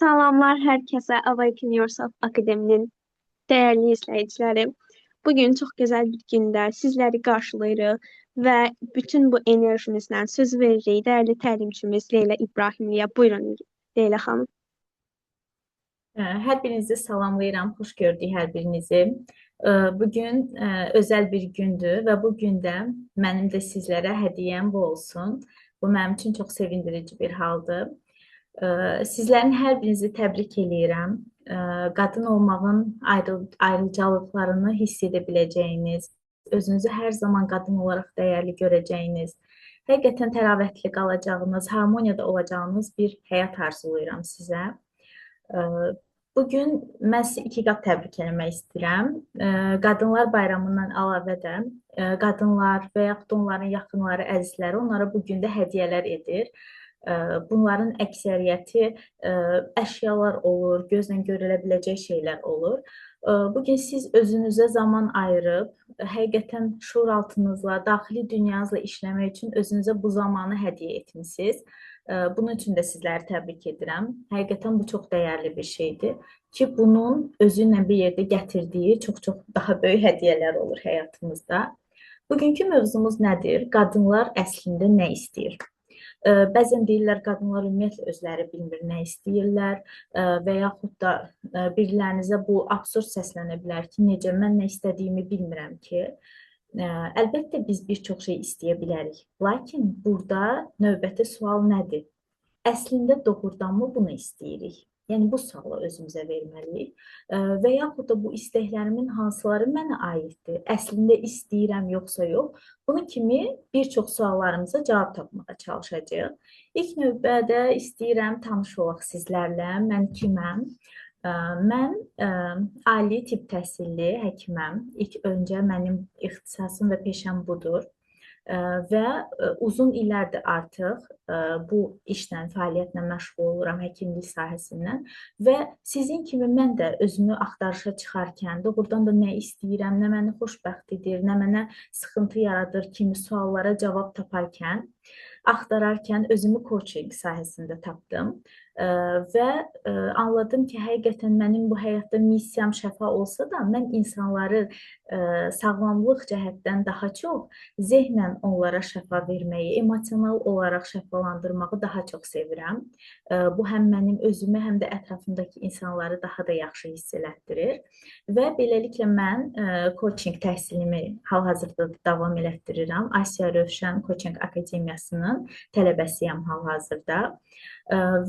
Salamlar herkese Awaken Yourself Akademinin değerli izleyicileri. Bugün çok güzel bir günde sizleri karşılayırıq ve bütün bu enerjimizden söz veririk değerli təlimçimiz Leyla İbrahimliyə. Buyurun Leyla xanım. Hər birinizi salamlayıram, xoş gördük hər birinizi. Bugün özəl bir gündür və bu gündə mənim də sizlərə hədiyyəm bu olsun. Bu mənim üçün çox sevindirici bir haldır. Sizlərin hər birinizi təbrik eləyirəm. Qadın olmağın ayrıcalıqlarını hiss edə biləcəyiniz, özünüzü hər zaman qadın olaraq dəyərli görəcəyiniz, həqiqətən təravətli qalacağınız, harmoniyada olacağınız bir həyat arzulayıram sizə. Bugün mən sizi iki qat təbrik eləmək istəyirəm. Qadınlar Bayramından əlavə də qadınlar və yaxud da onların yaxınları, əzizləri onlara bu gün də hədiyyələr edir. Bunların əksəriyyəti əşyalar olur, gözlə görülə biləcək şeylər olur. Bugün siz özünüzə zaman ayırıb, həqiqətən şuur altınızla, daxili dünyanızla işləmək üçün özünüzə bu zamanı hədiyyə etmisiniz. Bunun üçün də sizləri təbrik edirəm. Həqiqətən bu çox dəyərli bir şeydir ki, bunun özü ilə bir yerdə gətirdiyi çox-çox daha böyük hədiyyələr olur həyatımızda. Bugünkü mövzumuz nədir? Qadınlar əslində nə istəyir? Bəzən deyirlər, qadınlar ümumiyyətlə özləri bilmir nə istəyirlər və yaxud da birilərinizə bu absurd səslənə bilər ki, necə mən nə istədiyimi bilmirəm ki. Əlbəttə biz bir çox şey istəyə bilərik. Lakin burada növbəti sual nədir? Əslində doğrudanmı bunu istəyirik? Yəni bu sualı özümüzə verməliyik. Və yaxud da bu istəklərimin hansıları mənə aiddir? Əslində istəyirəm yoxsa yox? Bunun kimi bir çox suallarımıza cavab tapmağa çalışacağıq. İlk növbədə istəyirəm tanış olaq sizlərlə. Mən kiməm? Mən ali tibb təhsilli həkiməm. İlk öncə mənim ixtisasım və peşəm budur. Və uzun illərdir artıq bu işlə, fəaliyyətlə məşğul oluram, həkimlik sahəsindən və sizin kimi mən də özümü axtarışa çıxarkən, doğrudan da nə istəyirəm, nə məni xoşbəxt edir, nə mənə sıxıntı yaradır kimi suallara cavab taparkən, axtararkən özümü coaching sahəsində tapdım və anladım ki, həqiqətən mənim bu həyatda missiyam şəfa olsa da, mən insanları sağlamlıq cəhətdən daha çox zehnən onlara şəfa verməyi, emosional olaraq şəfalandırmağı daha çox sevirəm. Bu həm mənim özümü, həm də ətrafımdakı insanları daha da yaxşı hiss elətdirir və beləliklə mən coaching təhsilimi hal-hazırda davam elətdirirəm. Asiya Rövşən Coaching Akademiyasının tələbəsiyəm hal-hazırda.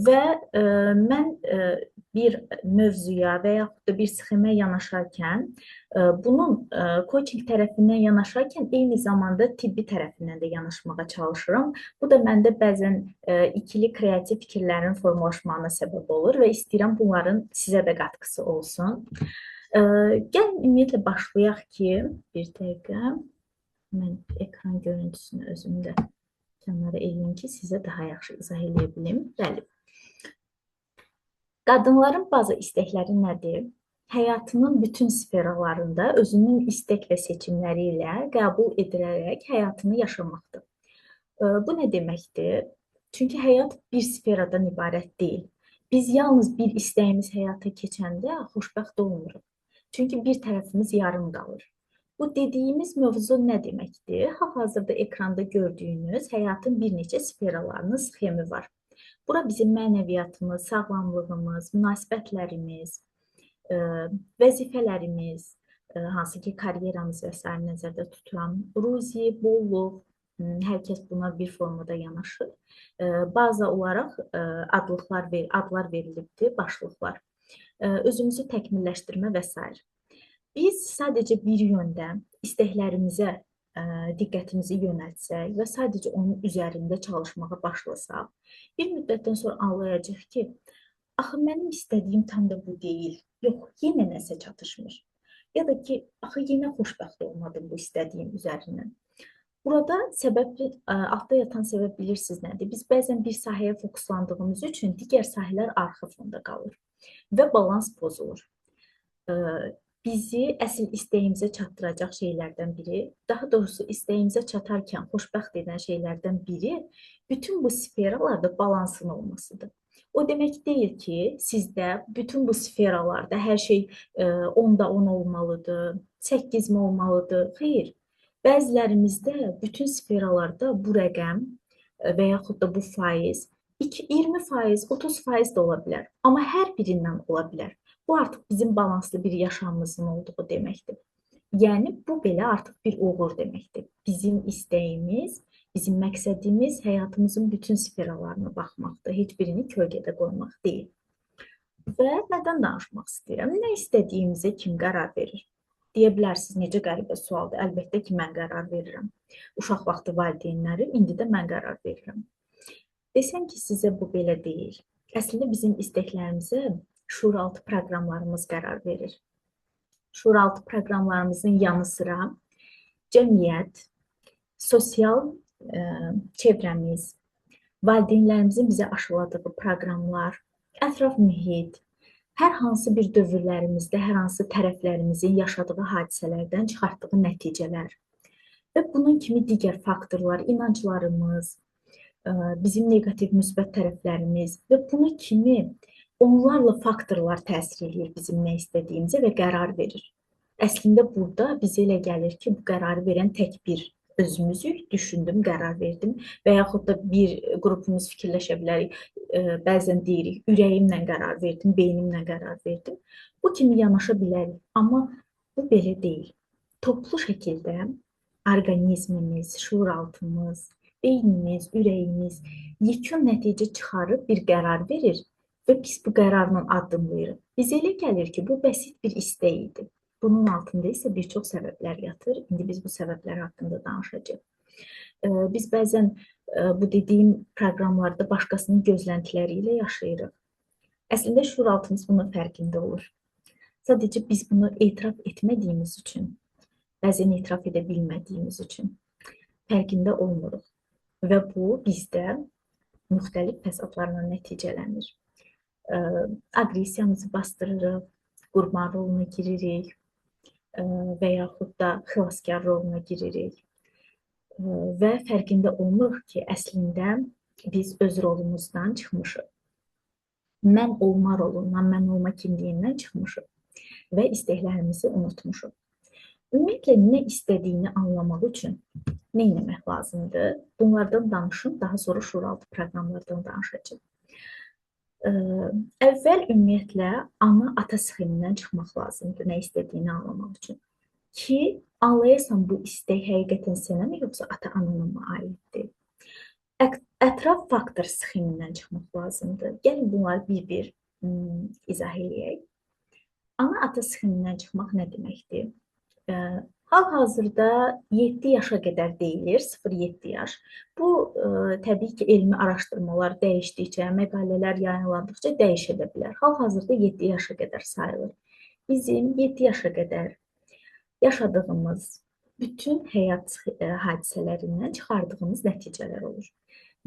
Və mən bir mövzuya və yaxud da bir sxemə yanaşarkən, bunun coaching tərəfindən yanaşarkən eyni zamanda tibbi tərəfindən də yanaşmağa çalışıram. Bu da məndə bəzən ikili kreativ fikirlərin formalaşmağına səbəb olur və istəyirəm bunların sizə də qatqısı olsun. Gəlin ümumiyyətlə başlayaq ki, bir dəqiqə mən ekran görüntüsünü özümdə kənara eləyim ki, sizə daha yaxşı izah edə bilim. Bəli. Qadınların bazı istəkləri nədir? Həyatının bütün sferalarında özünün istək və seçimləri ilə qəbul edilərək həyatını yaşamaqdır. Bu nə deməkdir? Çünki həyat bir sferadan ibarət deyil. Biz yalnız bir istəyimiz həyata keçəndə xoşbəxt olmuruq. Çünki bir tərəfimiz yarım qalır. Bu dediyimiz mövzu nə deməkdir? Hal-hazırda ekranda gördüyünüz həyatın bir neçə sferalarının sxemi var. Bura bizim mənəviyyatımız, sağlamlığımız, münasibətlərimiz, vəzifələrimiz, hansı ki, karyeramız və s. nəzərdə tuturam, ruzi, bolluq, hər kəs buna bir formada yanaşır. Baza olaraq adlar verilibdir, başlıqlar. Özümüzü təkmilləşdirmə və s. Biz sadəcə bir yöndə istəklərimizə diqqətimizi yönəltsək və sadəcə onun üzərində çalışmağa başlasaq, bir müddətdən sonra anlayacaq ki, axı mənim istədiyim tam da bu deyil, yox, yenə nəsə çatışmır. Ya da ki, axı yenə xoşbəxt olmadım bu istədiyim üzərindən. Burada altda yatan səbəb bilirsiniz nədir? Biz bəzən bir sahəyə fokuslandığımız üçün digər sahələr arxa fonda qalır və balans pozulur. Bizi əsl istəyimizə çatdıracaq şeylərdən biri, daha doğrusu istəyimizə çatarkən xoşbəxt edən şeylərdən biri bütün bu sferalarda balansın olmasıdır. O demək deyil ki, sizdə bütün bu sferalarda hər şey 10-da 10 olmalıdır, 8 mi olmalıdır? Xeyr. Bəzilərimizdə bütün sferalarda bu rəqəm və yaxud da bu faiz 20%, 30% də ola bilər. Amma hər birindən ola bilər. Bu artıq bizim balanslı bir yaşamımızın olduğu deməkdir. Yəni, bu belə artıq bir uğur deməkdir. Bizim istəyimiz, bizim məqsədimiz həyatımızın bütün sferalarına baxmaqdır. Heç birini kölgədə qoymaq deyil. Və nədən danışmaq istəyirəm? Nə istədiyimizə kim qərar verir? Deyə bilərsiniz, necə qəribə sualdır. Əlbəttə ki, mən qərar verirəm. Uşaq vaxtı valideynlərim, indi də mən qərar verirəm. Desəm ki, sizə bu belə deyil. Əslində bizim istəklərimizə şuuraltı proqramlarımız qərar verir. Şuuraltı proqramlarımızın yanı sıra cəmiyyət, sosial çevrəmiz, valideynlərimizin bizə aşıladığı proqramlar, ətraf mühit, hər hansı bir dövrlərimizdə hər hansı tərəflərimizin yaşadığı hadisələrdən çıxartdığı nəticələr və bunun kimi digər faktorlar, inanclarımız, bizim neqativ müsbət tərəflərimiz və bunun kimi onlarla faktorlar təsir edir bizim nə istədiyimizə və qərar verir. Əslində burada bizə elə gəlir ki, bu qərarı verən tək bir özümüzük, düşündüm, qərar verdim və yaxud da bir qrupumuz fikirləşə bilərik, bəzən deyirik, ürəyimlə qərar verdim, beynimlə qərar verdim. Bu kimi yanaşa bilərik, amma bu belə deyil. Toplu şəkildə orqanizmimiz, şuuraltımız, beynimiz, ürəyimiz yekun nəticə çıxarıb bir qərar verir və biz bu qərarla addımlayırıq. Bizə elə gəlir ki, bu bəsit bir istək idi. Bunun altında isə bir çox səbəblər yatır. İndi biz bu səbəblər haqqında danışacağıq. Biz bəzən bu dediyim proqramlarda başqasının gözləntiləri ilə yaşayırıq. Əslində şuuraltımız bunun fərqində olur. Sadəcə biz bunu etiraf etmədiyimiz üçün, bəzən etiraf edə bilmədiyimiz üçün fərqində olmuruq. Və bu bizdə müxtəlif fəsadlarla nəticələnir. Aqressiyamızı bastırırıq, qurban roluna giririk və yaxud da xilaskar roluna giririk və fərqində olmuruq ki, əslində biz öz rolumuzdan çıxmışıq. Mən olma rolundan, mən olma kimliyindən çıxmışıq və istəklərimizi unutmuşuq. Ümumiyyətlə, nə istədiyini anlamaq üçün nə etmək lazımdır? Bunlardan danışım, daha sonra şuuraltı proqramlardan danışacağım. Əvvəl ümumiyyətlə ana-ata sxemindən çıxmaq lazımdır, nə istədiyini anlamaq üçün. Ki, anlayasan bu istək həqiqətən sənə mi, yoxsa ata-anana mı aiddir? Ətraf faktor sxemindən çıxmaq lazımdır. Gəlin bunları bir-bir izah eləyək. Ana-ata sxemindən çıxmaq nə deməkdir? Hal-hazırda 7 yaşa qədər deyilir, 0-7 yaş. Bu, təbii ki, elmi araşdırmalar dəyişdikcə, məqalələr yayınlandıqca dəyişə də bilər. Hal-hazırda 7 yaşa qədər sayılır. Bizim 7 yaşa qədər yaşadığımız bütün həyat hadisələrindən çıxardığımız nəticələr olur.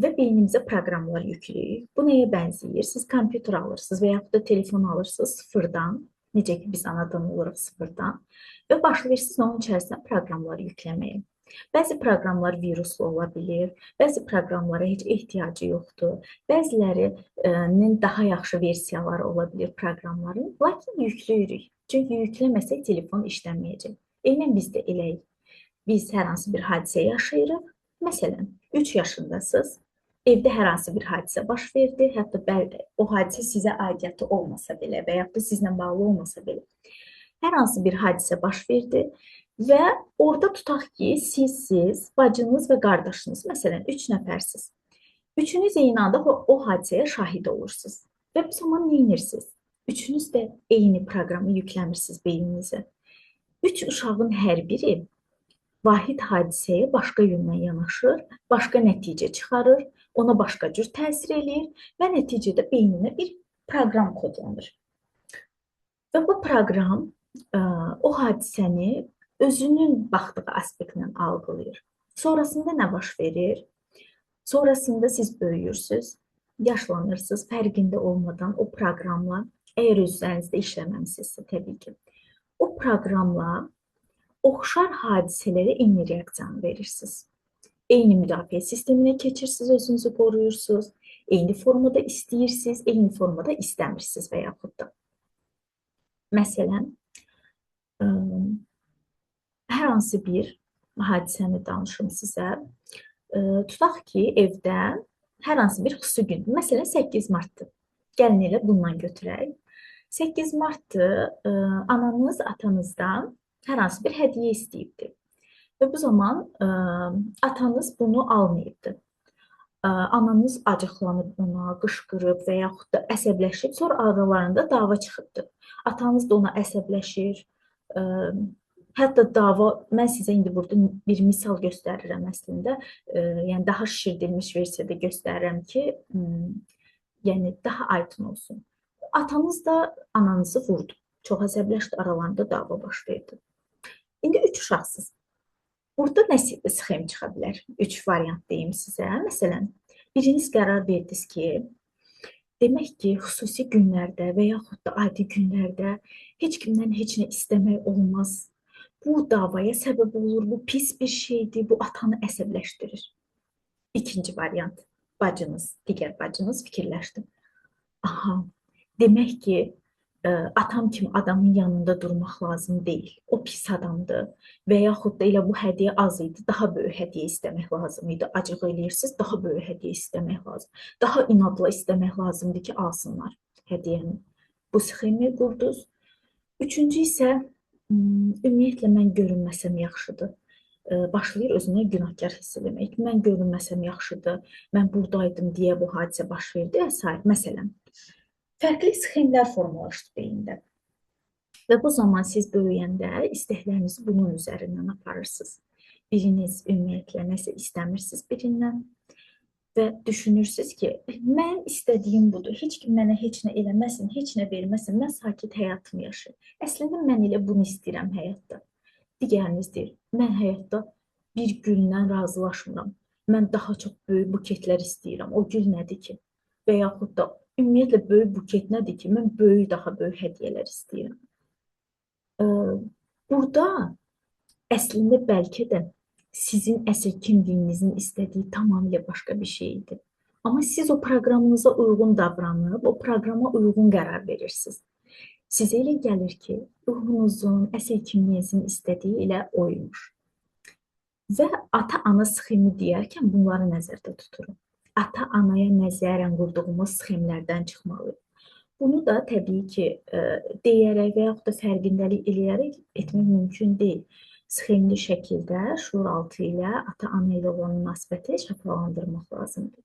Və beynimizə proqramlar yükləyik. Bu nəyə bənzəyir? Siz kompüter alırsınız və yaxud da telefon alırsınız sıfırdan, necə ki biz anadan oluruq sıfırdan və başlayırsınız onun içərisinə proqramları yükləməyə. Bəzi proqramlar viruslu ola bilir, bəzi proqramlara heç ehtiyacı yoxdur, bəzilərinin daha yaxşı versiyaları ola bilir proqramların, lakin yükləyirik. Çünki yükləməsək telefon işləməyəcək. Eynən biz də eləyik. Biz hər hansı bir hadisə yaşayırıq. Məsələn, 3 yaşındasınız, evdə hər hansı bir hadisə baş verdi, hətta o hadisə sizə aidiyyatı olmasa belə və yaxud da sizlə bağlı olmasa belə. Hər hansı bir hadisə baş verdi və orada tutaq ki, siz, bacınız və qardaşınız, məsələn, 3 nəfərsiniz. Üçünüz eyni anda o hadisəyə şahid olursunuz və bu zaman nə edirsiniz? Üçünüz də eyni proqramı yükləmirsiniz beyninizə. 3 uşağın hər biri vahid hadisəyə başqa yöndən yanaşır, başqa nəticə çıxarır, ona başqa cür təsir eləyir və nəticədə beyninə bir proqram kodlanır. Və bu proqram o hadisəni özünün baxdığı aspektlə algılayır. Sonrasında nə baş verir? Sonrasında siz böyüyürsünüz, yaşlanırsınız, fərqində olmadan o proqramla, əgər özünüzdə işləməmisinizsə təbii ki, o proqramla oxşar hadisələrə eyni reaksiyanı verirsiniz. Eyni müdafiə sisteminə keçirsiniz, özünüzü qoruyursunuz, Eyni formada istəyirsiniz, eyni formada istəmirsiniz və yaxud da. Məsələn, ə, hər hansı bir hadisəni danışım sizə. Tutaq ki, evdə hər hansı bir xüsusi gün, məsələn 8 martdır. Gəlin elə bundan götürək. 8 martdır, ananız atanızdan hər hansı bir hədiyyə istəyibdir. Və bu zaman atanız bunu almayıbdır. Ananız acıqlanıb ona, qışqırıb və yaxud da əsəbləşib, sonra aralarında dava çıxıbdır. Atanız da ona əsəbləşir. Hətta dava, mən sizə indi burada bir misal göstərirəm əslində. Yəni daha şişirdilmiş versiyada göstərirəm ki, yəni daha aydın olsun. Atanız da ananızı vurdu. Çox əsəbləşdi, aralarında dava baş verdi. İndi 3 uşaqsınız. Burada nə sxem çıxa bilər? 3 variant deyim sizə. Məsələn, biriniz qərar verdiniz ki, demək ki, xüsusi günlərdə və yaxud da adi günlərdə heç kimdən heç nə istəmək olmaz. Bu davaya səbəb olur, bu pis bir şeydir, bu atanı əsəbləşdirir. İkinci variant, bacınız, digər bacınız fikirləşdi. Aha, demək ki, atam kimi adamın yanında durmaq lazım deyil. O pis adamdır və yaxud da elə bu hədiyyə az idi, daha böyük hədiyyə istəmək lazım idi. Acıq eləyirsiniz, daha böyük hədiyyə istəmək lazım. Daha inadla istəmək lazımdır ki, alsınlar hədiyyəni. Bu sxemi qurdunuz. Üçüncü isə ümumiyyətlə mən görünməsəm yaxşıdır. Başlayır özünə günahkar hiss eləmək. Mən görünməsəm yaxşıdır, mən buradaydım deyə bu hadisə baş verdi və s. Məsələn, fərqli sxemlər formalaşdı beyində. Və bu zaman siz böyüyəndə istəklərinizi bunun üzərindən aparırsınız. Biriniz ümumiyyətlə nəsə istəmirsiniz birindən və düşünürsünüz ki, mən istədiyim budur, heç kim mənə heç nə eləməsin, heç nə verməsin, mən sakit həyatımı yaşayım. Əslində mən elə bunu istəyirəm həyatda. Digəriniz deyir, mən həyatda bir güllə razılaşmıram, mən daha çox böyük buketlər istəyirəm, o gül nədir ki? Və yaxud da ümumiyyətlə böyük buket nədir ki, mən daha böyük hədiyyələr istəyirəm. Burada əslində bəlkə də sizin əsl kimliyinizin istədiyi tamamilə başqa bir şey idi. Amma siz o proqramınıza uyğun davranıb, o proqrama uyğun qərar verirsiniz. Sizə elə gəlir ki, ruhunuzun, əsl kimliyinizin istədiyi ilə oymuş. Və ata-ana sxemi deyərkən bunları nəzərdə tuturum. Ata-anaya nəzərən qurduğumuz sxemlərdən çıxmalıyıq. Bunu da təbii ki, deyərək və yaxud da fərqindəlik eləyərək etmək mümkün deyil. Sxemli şəkildə şuuraltı ilə ata-ana ilə olan münasibəti şəfalandırmaq lazımdır.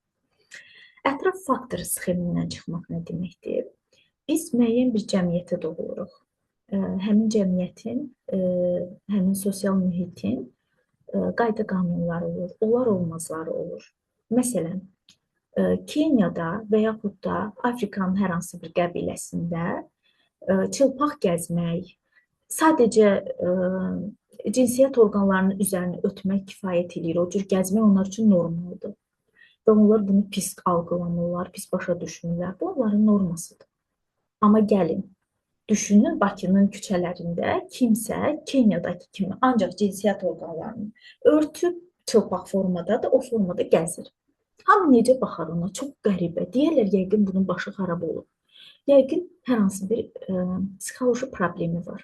Ətraf faktor sxemindən çıxmaq nə deməkdir? Biz müəyyən bir cəmiyyətə doğuluruq. Həmin cəmiyyətin, həmin sosial mühitin qayda qanunları olur, olar olmazları olur. Məsələn, Kenyada və yaxud da Afrikanın hər hansı bir qəbiləsində çılpaq gəzmək, sadəcə cinsiyyət orqanlarının üzərini ötmək kifayət edir. O cür gəzmək onlar üçün normaldır. Və onlar bunu pis algılamırlar, pis başa düşmürlər. Bu onların normasıdır. Amma gəlin, düşünün Bakının küçələrində kimsə Kenyadakı kimi ancaq cinsiyyət orqanlarını örtüb çılpaq formada da o formada gəzir. Hamı necə baxar ona? Çox qəribə. Deyərlər, yəqin bunun başı xarab olur. Yəqin hər hansı bir psixoloji problemi var.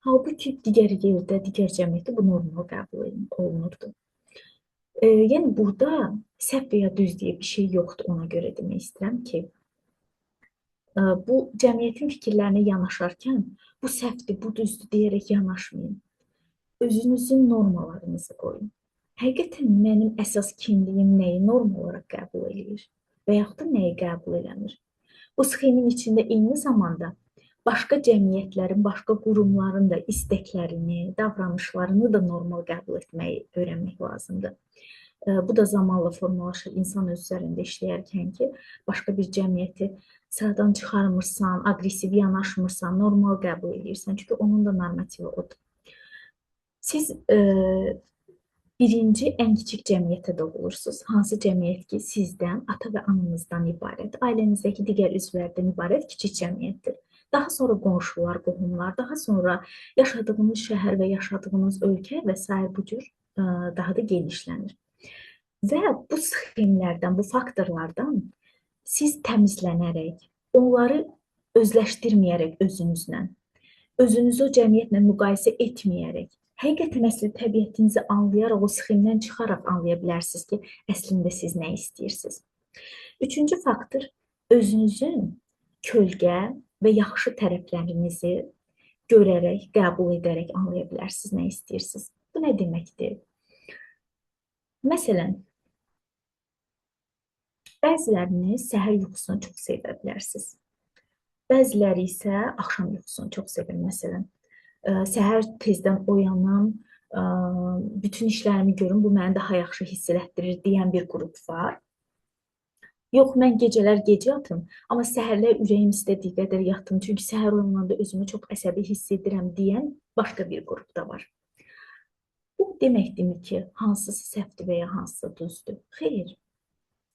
Halbuki digər yerdə, digər cəmiyyətdə bu normal qəbul olunurdu. Yəni, burada səhv və ya düz deyə bir şey yoxdur. Ona görə demək istəyirəm ki, bu cəmiyyətin fikirlərinə yanaşarkən bu səhvdir, bu düzdür deyərək yanaşmayın. Özünüzün normalarınızı qoyun. Həqiqətən mənim əsas kimliyim nəyi normal olaraq qəbul edir və yaxud da nəyi qəbul eləmir? Bu sxemin içində eyni zamanda başqa cəmiyyətlərin, başqa qurumların da istəklərini, davranışlarını da normal qəbul etməyi öyrənmək lazımdır. Bu da zamanla formalaşır insan öz üzərində işləyərkən ki, başqa bir cəmiyyəti sıradan çıxarmırsan, aqressiv yanaşmırsan, normal qəbul edirsən. Çünki onun da normativi odur. Siz birinci ən kiçik cəmiyyətə doğulursunuz. Hansı cəmiyyət ki, sizdən, ata və ananızdan ibarət, ailənizdəki digər üzvlərdən ibarət kiçik cəmiyyətdir. Daha sonra qonşular, qohumlar, daha sonra yaşadığınız şəhər və yaşadığınız ölkə və s. bu cür daha da genişlənir. Və bu sxemlərdən, bu faktorlardan siz təmizlənərək, onları özləşdirməyərək özünüzlə, özünüzü o cəmiyyətlə müqayisə etməyərək, həqiqətən əsli təbiətinizi anlayaraq, o sxemdən çıxaraq anlaya bilərsiniz ki, əslində siz nə istəyirsiniz. Üçüncü faktor, özünüzün kölgə və yaxşı tərəflərinizi görərək, qəbul edərək anlaya bilərsiniz nə istəyirsiniz. Bu nə deməkdir? Məsələn, bəziləriniz səhər yuxusunu çox sevə bilərsiniz. Bəziləri isə axşam yuxusunu çox sevir. Məsələn, səhər tezdən oyanım, bütün işlərimi görüm, bu məni daha yaxşı hiss elətdirir deyən bir qrup var. Yox, mən gecələr gec yatım, amma səhərlər ürəyim istədiyi qədər yatım, çünki səhər oyananda özümü çox əsəbi hiss edirəm deyən başqa bir qrup da var. Bu deməkdirmi ki, hansısı səhvdir və ya hansısı düzdür? Xeyr.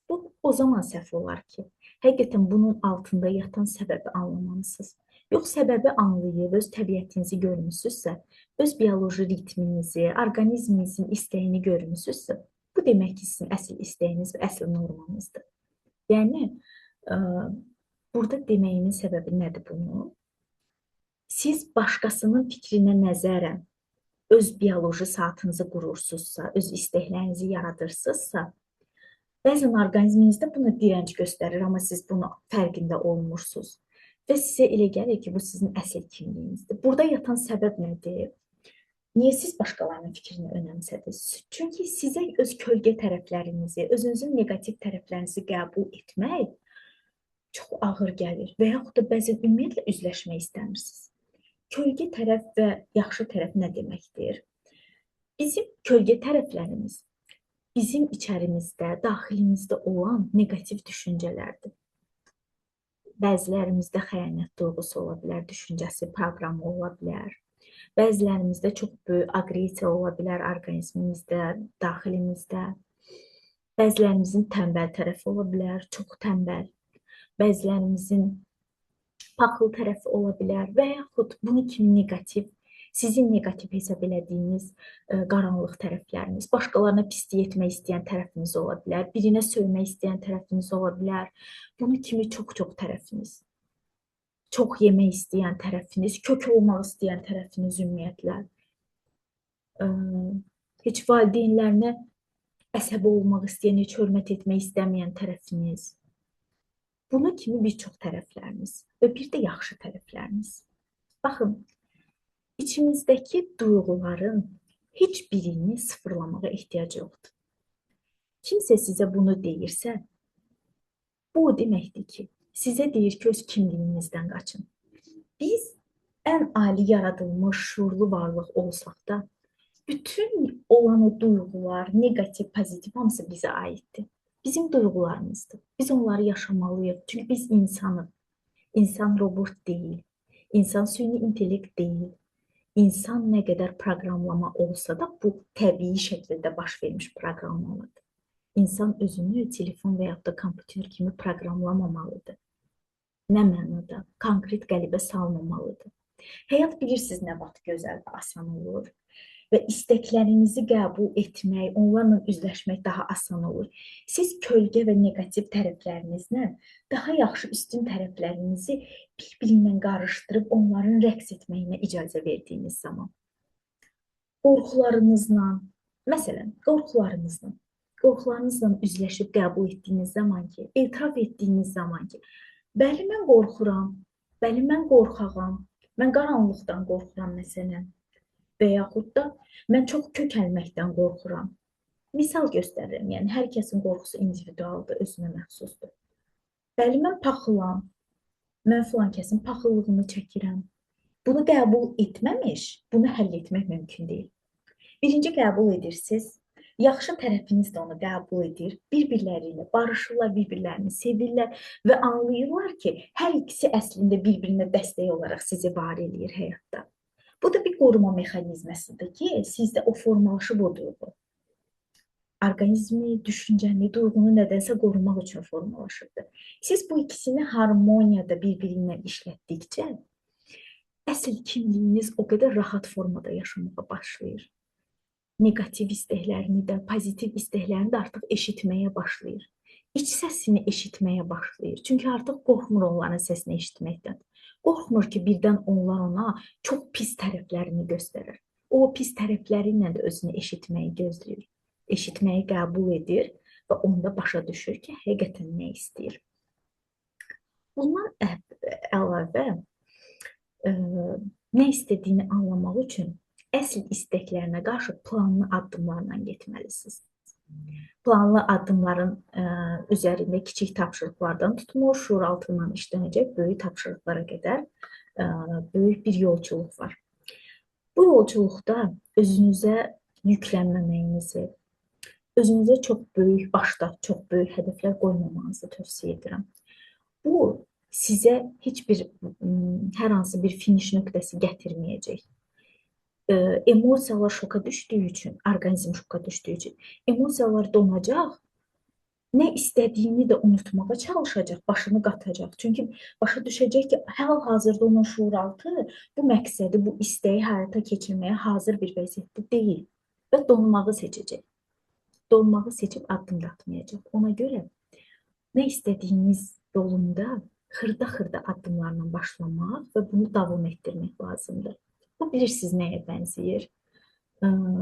Bu o zaman səhv olar ki, həqiqətən bunun altında yatan səbəbi anlamalısınız. Yox, səbəbi anlayıb, öz təbiətinizi görmüsünüzsə, öz bioloji ritminizi, orqanizminizin istəyini görmüsünüzsə, bu demək ki, sizin əsl istəyiniz və əsl normanızdır. Yəni, burada deməyimin səbəbi nədir bunu? Siz başqasının fikrinə nəzərən öz bioloji saatınızı qurursunuzsa, öz istəklərinizi yaradırsınızsa, bəzən orqanizminizdə buna dirənc göstərir, amma siz bunu fərqində olmursunuz. Və sizə elə gəlir ki, bu sizin əsl kimliyinizdir. Burada yatan səbəb nədir? Niyə siz başqalarının fikrini önəmsədiniz? Çünki sizə öz kölgə tərəflərinizi, özünüzün negativ tərəflərinizi qəbul etmək çox ağır gəlir və yaxud da bəzən ümumiyyətlə üzləşmək istəmirsiniz. Kölgə tərəf və yaxşı tərəf nə deməkdir? Bizim kölgə tərəflərimiz bizim içərimizdə, daxilimizdə olan negativ düşüncələrdir. Bəzilərimizdə xəyanət duyğusu ola bilər, düşüncəsi, proqramı ola bilər. Bəzilərimizdə çox böyük aqressiya ola bilər orqanizmimizdə, daxilimizdə. Bəzilərimizin tənbəl tərəfi ola bilər, çox tənbəl. Bəzilərimizin paxıl tərəfi ola bilər və yaxud bunu kimi negativ, sizin negativ hesab elədiyiniz qaranlıq tərəfləriniz, başqalarına pislik etmək istəyən tərəfiniz ola bilər, birinə söymək istəyən tərəfiniz ola bilər, bunu kimi çox-çox tərəfiniz. Çox yemək istəyən tərəfiniz, kök olmaq istəyən tərəfiniz ümumiyyətlə. Heç valideynlərinə əsəbi olmaq istəyən, heç hörmət etmək istəməyən tərəfiniz. Bunu kimi bir çox tərəfləriniz və bir də yaxşı tərəfləriniz. Baxın, içimizdəki duyğuların heç birini sıfırlamağa ehtiyac yoxdur. Kimsə sizə bunu deyirsə, bu deməkdir ki, sizə deyir ki, öz kimliyinizdən qaçın. Biz ən ali yaradılmış şuurlu varlıq olsaq da, bütün olan o duyğular, negativ, pozitiv hamısı bizə aiddir. Bizim duyğularımızdır. Biz onları yaşamalıyıq. Çünki biz insanıq. İnsan robot deyil. İnsan süni intellekt deyil. İnsan nə qədər proqramlama olsa da, bu təbii şəkildə baş vermiş proqramlamadır. İnsan özünü telefon və yaxud da kompüter kimi proqramlamamalıdır. Nə mənada? Konkret qəlibə salmamalıdır. Həyat bilirsiniz nə vaxt gözəl və asan olur və istəklərinizi qəbul etmək, onlarla üzləşmək daha asan olur. Siz kölgə və negativ tərəflərinizlə daha yaxşı üstün tərəflərinizi bir-birindən qarışdırıb onların rəqs etməyinə icazə verdiyiniz zaman. Qorxularınızla, məsələn, qorxularınızla üzləşib qəbul etdiyiniz zaman ki, etiraf etdiyiniz zaman ki, bəli, mən qorxuram, bəli, mən qorxağam, mən qaranlıqdan qorxuram məsələn və yaxud da mən çox kökəlməkdən qorxuram. Misal göstərirəm, yəni hər kəsin qorxusu individualdır, özünə məxsusdur. Bəli, mən paxılam, mən filan kəsin paxıllığını çəkirəm. Bunu qəbul etməmiş, bunu həll etmək mümkün deyil. Birinci qəbul edirsiniz, yaxşı tərəfiniz də onu qəbul edir, bir-birləri ilə barışırlar, bir-birlərini sevirlər və anlayırlar ki, hər ikisi əslində bir-birinə dəstək olaraq sizi var eləyir həyatda. Bu da bir qoruma mexanizməsidir ki, sizdə o formalaşıb o duyğu. Orqanizmi, düşüncəni, duyğunu nədənsə qorumaq üçün formalaşıbdır. Siz bu ikisini harmoniyada bir-birindən işlətdikcə, əsl kimliyiniz o qədər rahat formada yaşamağa başlayır. Negativ istəklərini də, pozitiv istəklərini də artıq eşitməyə başlayır. iç səsini eşitməyə başlayır. Çünki artıq qorxmur onların səsini eşitməkdən. Qorxmur ki, birdən onlar ona çox pis tərəflərini göstərir. O pis tərəfləri ilə də özünü eşitməyi gözləyir. Eşitməyi qəbul edir və onda başa düşür ki, həqiqətən nə istəyir. Bundan əlavə nə istədiyini anlamaq üçün əsl istəklərinə qarşı planlı addımlarla getməlisiniz. Planlı addımların üzərində kiçik tapşırıqlardan tutmuş, şuuraltı ilə işlənəcək böyük tapşırıqlara qədər böyük bir yolculuq var. Bu yolculuqda özünüzə yüklənməməyinizi, özünüzə çox böyük başda, çox böyük hədəflər qoymamağınızı tövsiyə edirəm. Bu sizə heç bir hər hansı bir finiş nöqtəsi gətirməyəcək. Emosiyalar şoka düşdüyü üçün, orqanizm şoka düşdüyü üçün emosiyalar donacaq, nə istədiyini də unutmağa çalışacaq, başını qatacaq. Çünki başa düşəcək ki, hal-hazırda onun şuuraltı bu məqsədi, bu istəyi həyata keçirməyə hazır bir vəziyyətdə deyil və donmağı seçəcək. Donmağı seçib addım da atmayacaq. Ona görə nə istədiyiniz yolunda xırda-xırda addımlarla başlamaq və bunu davam etdirmək lazımdır. Bu, bilirsiniz nəyə bənzəyir?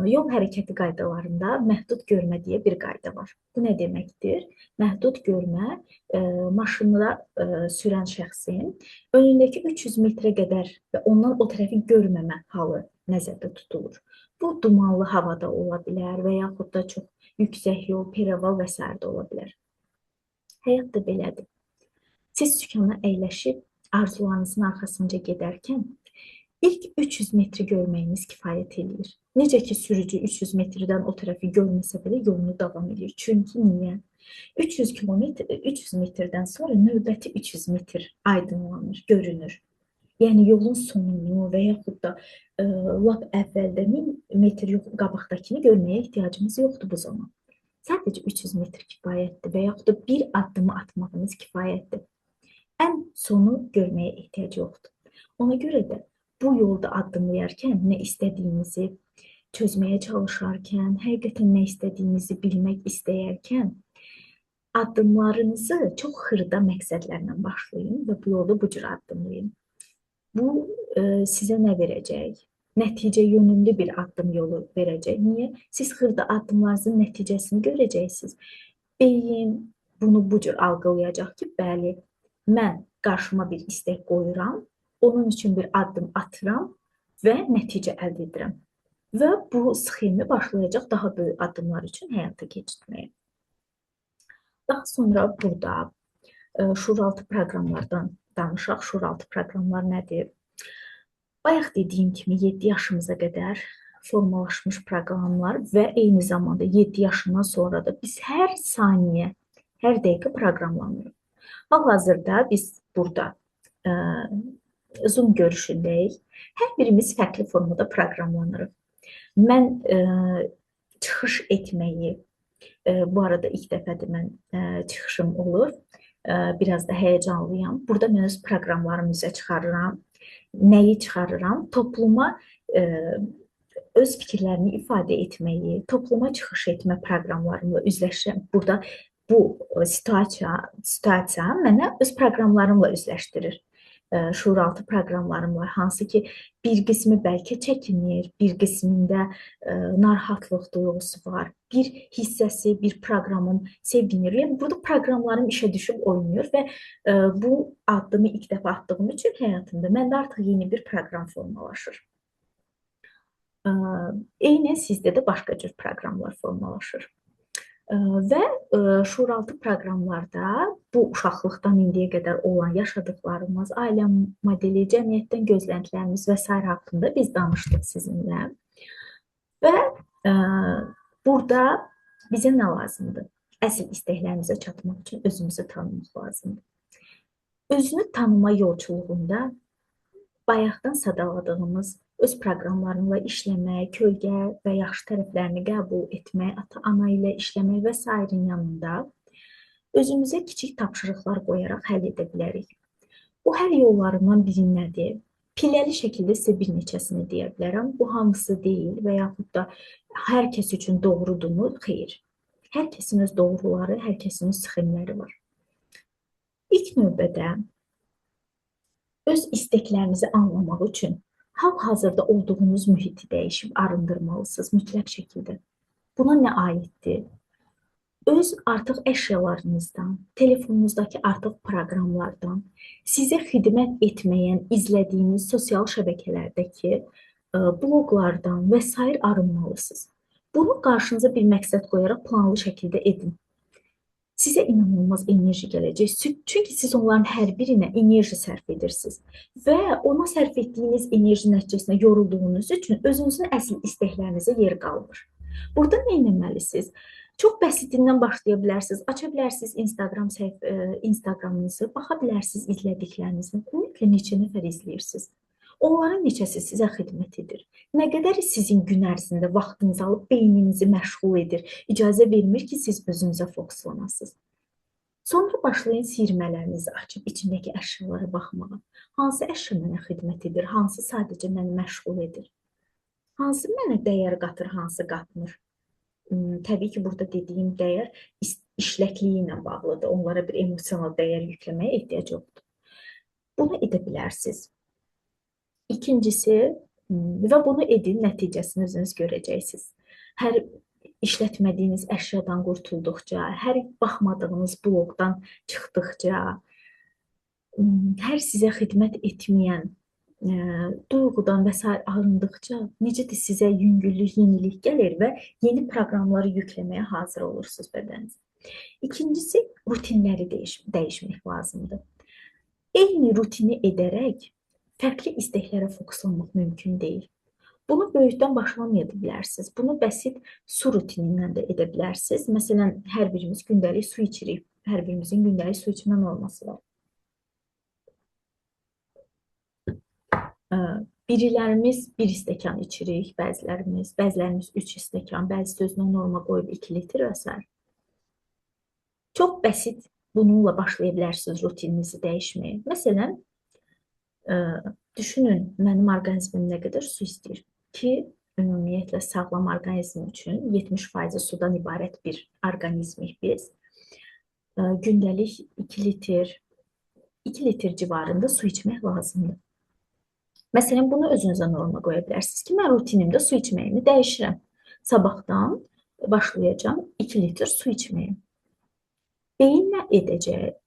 Yol hərəkəti qaydalarında məhdud görmə deyə bir qayda var. Bu nə deməkdir? Məhdud görmə maşında sürən şəxsin önündəki 300 metrə qədər və ondan o tərəfi görməmə halı nəzərdə tutulur. Bu, dumanlı havada ola bilər və yaxud da çox yüksək yol, pereval və s. də ola bilər. Həyat da belədir. Siz sükana əyləşib arzularınızın arxasınca gedərkən İlk 300 metri görməyiniz kifayət edir. Necə ki, sürücü 300 metrdən o tərəfi görməsə belə yolunu davam edir. Çünki niyə? 300 metrdən sonra növbəti 300 metr aydınlanır, görünür. Yəni, yolun sonunu və yaxud da lap əvvəldə 1000 metr qabaqdakını görməyə ehtiyacımız yoxdur bu zaman. Sadəcə 300 metr kifayətdir və yaxud da bir addımı atmağınız kifayətdir. Ən sonu görməyə ehtiyac yoxdur. Ona görə də bu yolda addımlayarkən nə istədiyinizi çözməyə çalışarkən, həqiqətən nə istədiyinizi bilmək istəyərkən addımlarınızı çox xırda məqsədlərlə başlayın və bu yolda bu cür addımlayın. Bu sizə nə verəcək? Nəticə yönümlü bir addım yolu verəcək. Niyə? Siz xırda addımlarınızın nəticəsini görəcəksiniz. Beyin bunu bu cür algılayacaq ki, bəli, mən qarşıma bir istək qoyuram, onun üçün bir addım atıram və nəticə əldə edirəm. Və bu sxemi başlayacaq daha böyük addımlar üçün həyata keçirməyə. Daha sonra burada şuuraltı proqramlardan danışaq. Şuuraltı proqramlar nədir? Bayaq dediyim kimi 7 yaşımıza qədər formalaşmış proqramlar və eyni zamanda 7 yaşından sonra da biz hər saniyə, hər dəqiqə proqramlanırıq. Hal-hazırda biz burada Zoom görüşündəyik. Hər birimiz fərqli formada proqramlanırıq. Mən çıxış etməyi, bu arada ilk dəfədir mən çıxışım olur. Biraz da həyəcanlıyam. Burada mən öz proqramlarımı üzə çıxarıram. Nəyi çıxarıram? Topluma öz fikirlərini ifadə etməyi, topluma çıxış etmə proqramlarımla üzləşirəm. Burada bu situasiya mənə öz proqramlarımla üzləşdirir. Şuuraltı proqramlarım var, hansı ki, bir qismi bəlkə çəkinir, bir qismində narahatlıq duyğusu var, bir hissəsi, bir proqramım sevinir. Yəni, burada proqramlarım işə düşüb oynayır və bu addımı ilk dəfə atdığım üçün həyatımda məndə artıq yeni bir proqram formalaşır. Eynən sizdə də başqa cür proqramlar formalaşır. Və şuuraltı proqramlarda bu uşaqlıqdan indiyə qədər olan yaşadıqlarımız, ailə modeli, cəmiyyətdən gözləntilərimiz və s. haqqında biz danışdıq sizinlə. Və burada bizə nə lazımdır? Əsl istəklərimizə çatmaq üçün özümüzü tanımaq lazımdır. Özünü tanıma yolculuğunda bayaqdan sadaladığımız öz proqramlarımla işləmək, kölgə və yaxşı tərəflərini qəbul etmək, ata-ana ilə işləmək və s.'in yanında özümüzə kiçik tapşırıqlar qoyaraq həll edə bilərik. Bu həll yollarından biri nədir? Pilləli şəkildə sizə bir neçəsini deyə bilərəm. Bu hamısı deyil və yaxud da hər kəs üçün doğrudurmu? Xeyr. Hər kəsin öz doğruları, hər kəsin öz sxemləri var. İlk növbədə öz isteklərinizi anlamaq üçün hal-hazırda olduğunuz mühiti dəyişib arındırmalısınız mütləq şəkildə. Buna nə aiddir? Öz artıq əşyalarınızdan, telefonunuzdakı artıq proqramlardan, sizə xidmət etməyən, izlədiyiniz sosial şəbəkələrdəki bloqlardan və s. arınmalısınız. Bunu qarşınıza bir məqsəd qoyaraq planlı şəkildə edin. Sizə inanılmaz enerji gələcək. Çünki siz onların hər birinə enerji sərf edirsiniz. Və ona sərf etdiyiniz enerji nəticəsində yorulduğunuz üçün özünüzün əsl istəklərinizə yer qalmır. Burada nə etməlisiniz? Çox bəsitindən başlaya bilərsiniz. Aça bilərsiniz Instagramınızı, baxa bilərsiniz izlədiklərinizə. Ümumiyyətlə neçə nəfər izləyirsiniz? Onların neçəsi sizə xidmət edir? Nə qədəri sizin gün ərzində vaxtınızı alıb beyninizi məşğul edir, icazə vermir ki, siz özünüzə fokuslanasınız. Sonra başlayın siyirmələrinizi açıb içindəki əşyalara baxmağa. Hansı əşya mənə xidmət edir, hansı sadəcə məni məşğul edir? Hansı mənə dəyər qatır, hansı qatmır? Təbii ki, burada dediyim dəyər işləkliyi ilə bağlıdır. Onlara bir emosional dəyər yükləməyə ehtiyac yoxdur. Bunu edə bilərsiniz. İkincisi, və bunu edin, nəticəsini özünüz görəcəksiniz. Hər işlətmədiyiniz əşyadan qurtulduqca, hər baxmadığınız bloqdan çıxdıqca, hər sizə xidmət etməyən duyğudan və s. arındıqca necədir sizə yüngüllük, yenilik gəlir və yeni proqramları yükləməyə hazır olursunuz bədəninizə. İkincisi, rutinləri dəyişmək lazımdır. Eyni rutini edərək fərqli istəklərə fokuslanmaq mümkün deyil. Bunu böyükdən başlamaya bilərsiniz. Bunu bəsit su rutinindən də edə bilərsiniz. Məsələn, hər birimiz gündəlik su içirik. Hər birimizin gündəlik su içmə norması var. Birilərimiz 1 stəkan içirik, bəzilərimiz 3 stəkan, bəzisi özünə norma qoyub 2 litr və s. Çox bəsit bununla başlaya bilərsiniz rutininizi dəyişməyə. Məsələn, düşünün, mənim orqanizmim nə qədər su istəyir ki, ümumiyyətlə sağlam orqanizm üçün 70% sudan ibarət bir orqanizmik biz. Gündəlik 2 litr civarında su içmək lazımdır. Məsələn, bunu özünüzə norma qoya bilərsiniz ki, mən rutinimdə su içməyimi dəyişirəm. Sabahdan başlayacağım 2 litr su içməyə. Beyin nə edəcək?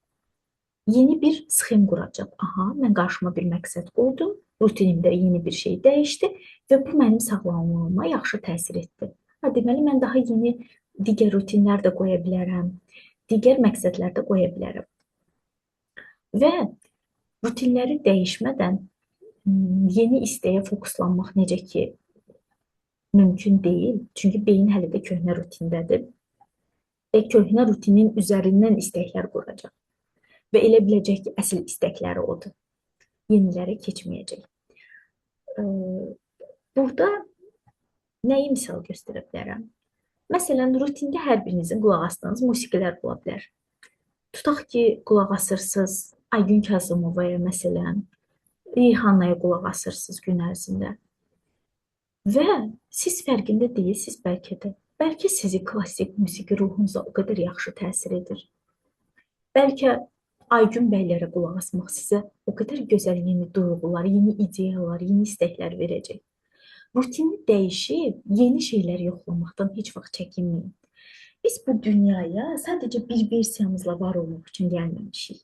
Yeni bir sxem quracaq. Aha, mən qarşıma bir məqsəd qoydum, rutinimdə yeni bir şey dəyişdi və bu mənim sağlamlığıma yaxşı təsir etdi. Deməli, mən daha yeni digər rutinlər də qoya bilərəm, digər məqsədlər də qoya bilərəm. Və rutinləri dəyişmədən yeni istəyə fokuslanmaq necə ki mümkün deyil. Çünki beyin hələ də köhnə rutindədir. Və köhnə rutinin üzərindən istəklər quracaq. Və elə biləcək ki, əsl istəkləri odur. Yenilərə keçməyəcək. Burada nəyi misal göstərə bilərəm? Məsələn, rutində hər birinizin qulaq asdığınız musiqilər ola bilər. Tutaq ki, qulaq asırsınız Aygün Kazımovaya məsələn, Reyhannaya qulaq asırsınız gün ərzində. Və siz fərqində deyilsiniz bəlkə də. Bəlkə sizi klassik musiqi ruhunuza o qədər yaxşı təsir edir. Bəlkə Aygün bəylərə qulaq asmaq sizə o qədər gözəl yeni duyğular, yeni ideyalar, yeni istəklər verəcək. Rutini dəyişib, yeni şeylər yoxlamaqdan heç vaxt çəkinməyin. Biz bu dünyaya sadəcə bir versiyamızla var olmaq üçün gəlməmişik.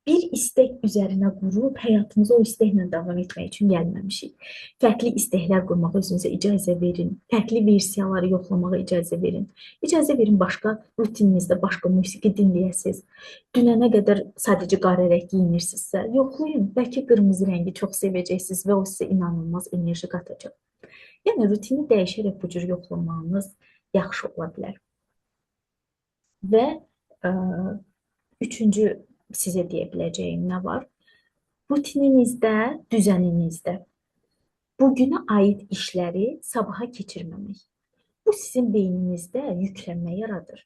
Bir istək üzərinə qurub, həyatımıza o istəklə davam etmək üçün gəlməmişik. Fərqli istəklər qurmağa özünüzə icazə verin. Fərqli versiyaları yoxlamağa icazə verin. İcazə verin başqa rutininizdə başqa musiqi dinləyəsiniz. Dünənə qədər sadəcə qara rəng geyinirsinizsə, yoxlayın. Bəlkə qırmızı rəngi çox sevəcəksiniz və o sizə inanılmaz enerji qatacaq. Yəni, rutini dəyişərək bu cür yoxlamağınız yaxşı ola bilər. Və üçüncü sizə deyə biləcəyim nə var? Rutininizdə, düzəninizdə bugünə aid işləri sabaha keçirməmək. Bu sizin beyninizdə yüklənmə yaradır.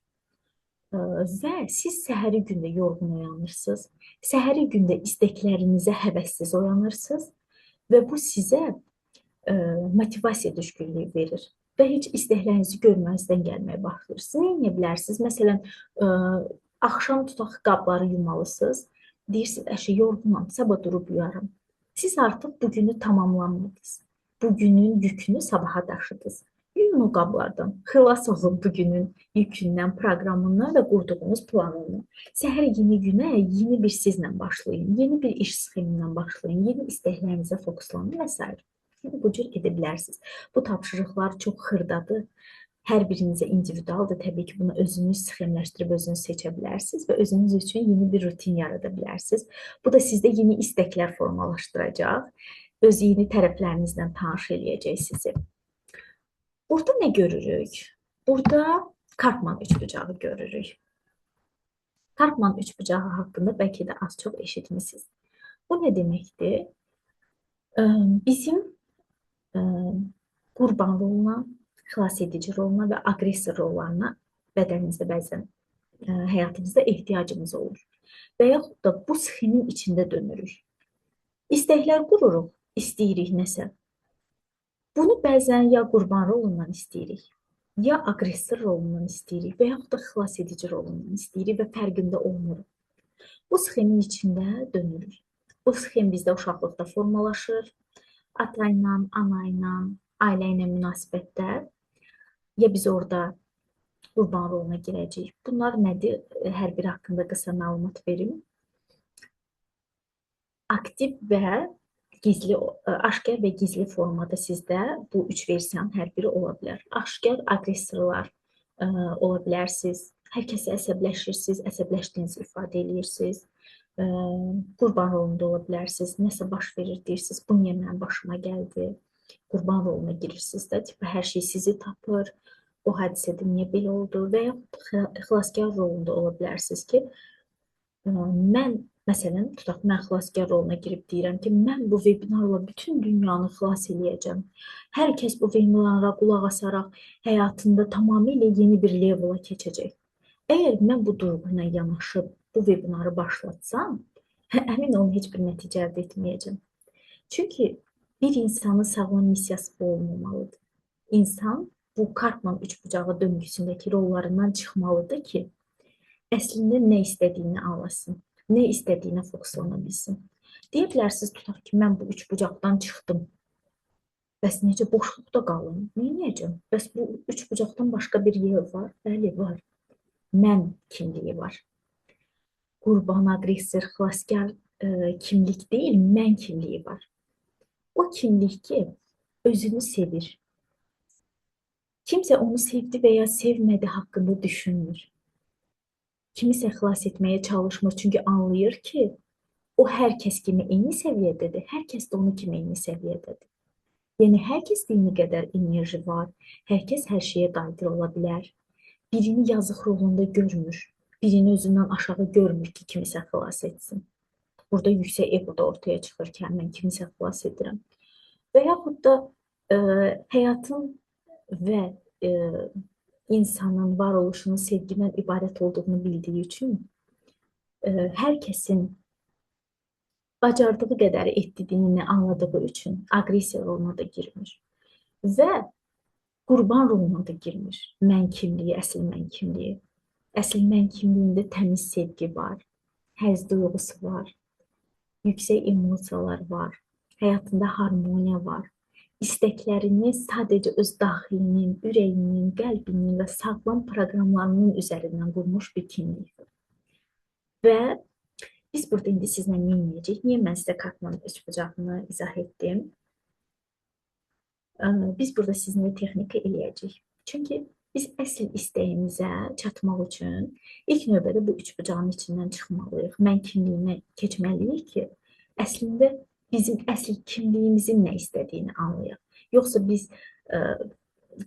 Və siz səhəri gündə yorğun oyanırsınız, səhəri gündə istəklərinizə həvəssiz oyanırsınız və bu sizə motivasiya düşkünlüyü verir. və heç istəklərinizi görməzdən gəlməyə başlayırsınız. Nə edə bilərsiniz? Məsələn, ə, axşam tutaq qabları yumalısınız. Deyirsiniz, əşi yorğunam, sabah durub yuyaram. Siz artıq bugünü tamamlamadınız. Bugünün yükünü sabaha daşıdınız. Yuyun o qablardan, xilas olun bugünün yükündən, proqramından və qurduğunuz planından. Səhər yeni günə yeni bir sizlə başlayın, yeni bir iş sxemindən başlayın, yeni istəklərinizə fokuslanın və s. Yəni, bu cür edə bilərsiniz. Bu tapşırıqlar çox xırdadır. Hər birinizə individualdır. Təbii ki, bunu özünüz sxemləşdirib özünüz seçə bilərsiniz və özünüz üçün yeni bir rutin yarada bilərsiniz. Bu da sizdə yeni istəklər formalaşdıracaq. Öz yeni tərəflərinizlə tanış eləyəcək sizi. Burada nə görürük? Burada Karpman üçbucağı görürük. Karpman üçbucağı haqqında bəlkə də az çox eşitmisiniz. Bu nə deməkdir? Bizim qurban roluna, xilas edici roluna və aqressor rollarına bədənimizdə bəzən həyatımızda ehtiyacımız olur. Və yaxud da bu sxemin içində dönürük. İstəklər qururuq, istəyirik nəsə. Bunu bəzən ya qurban rolundan istəyirik, ya aqressor rolundan istəyirik və yaxud da xilas edici rolundan istəyirik və fərqində olmuruq. Bu sxemin içində dönürük. Bu sxem bizdə uşaqlıqda formalaşır. Ata ilə, ana ilə, ailə ilə münasibətdə ya biz orada qurban roluna girəcəyik. Bunlar nədir? Hər biri haqqında qısa məlumat verim. Aktiv və gizli, aşkar və gizli formada sizdə bu üç versiyanın hər biri ola bilər. Aşkar aqressorlar ola bilərsiniz. Hər kəsə əsəbləşirsiniz, əsəbləşdiyinizi ifadə edirsiniz. Qurban rolunda ola bilərsiniz. Nəsə baş verir deyirsiniz, bu niyə mənim başıma gəldi? Qurban roluna girirsiniz də, hər şey sizi tapır. O hadisədə niyə belə oldu? Və yaxud xilaskar rolunda ola bilərsiniz ki, mən, məsələn, tutaq, mən xilaskar roluna girib deyirəm ki, mən bu vebinarla bütün dünyanı xilas eləyəcəm. Hər kəs bu vebinara qulaq asaraq həyatında tamamilə yeni bir levela keçəcək. Əgər mən bu duyğu ilə yanaşıb bu vebinarı başlatsam, əmin olun heç bir nəticə əldə etməyəcəm. Çünki bir insanın sağlam missiyası bu olmamalıdır. İnsan bu Karpman üçbucağı döngüsündəki rollarından çıxmalıdır ki, əslində nə istədiyini anlasın, nə istədiyinə fokuslana bilsin. Deyə bilərsiniz, tutaq ki, mən bu üçbucaqdan çıxdım. Bəs necə boşluqda qalın? Neynəyəcəm? Bəs bu üçbucaqdan başqa bir yer var? Bəli, var. Mən kimliyi var. Qurban, aqressor, xilaskar kimlik deyil, mən kimliyi var. O kimlik ki, özünü sevir. Kimsə onu sevdi və ya sevmədi haqqında düşünmür. Kimisə xilas etməyə çalışmır, çünki anlayır ki, o hər kəs kimi eyni səviyyədədir, hər kəs də onun kimi eyni səviyyədədir. Yəni, hər kəsdə eyni qədər enerji var, hər kəs hər şeyə qadir ola bilər. Birini yazıq rolunda görmür, birini özündən aşağı görmür ki, kimisə xilas etsin. Burada yüksək ego da ortaya çıxır ki, mən kimisə xilas edirəm. Və yaxud da həyatın və insanın varoluşunun sevgidən ibarət olduğunu bildiyi üçün hər kəsin bacardığı qədər etdiyini anladığı üçün aqressiya roluna da girmir. Və qurban roluna da girmir. Mən kimliyi, əsl mən kimliyi. Əsl mən kimliyində təmiz sevgi var, həzz duyğusu var, yüksək emosiyalar var, həyatında harmoniya var. İstəklərini sadəcə öz daxilinin, ürəyinin, qəlbinin və sağlam proqramlarının üzərindən qurmuş bir kimlikdir. Və biz burada indi sizlə nə edəcəyik? Niyə mən sizə Karpman üçbucağını izah etdim? Biz burada sizinlə texnika eləyəcəyik. Çünki biz əsl istəyimizə çatmaq üçün ilk növbədə bu üçbucağın içindən çıxmalıyıq. Mən kimliyinə keçməliyik ki, əslində bizim əsl kimliyimizin nə istədiyini anlayaq. Yoxsa biz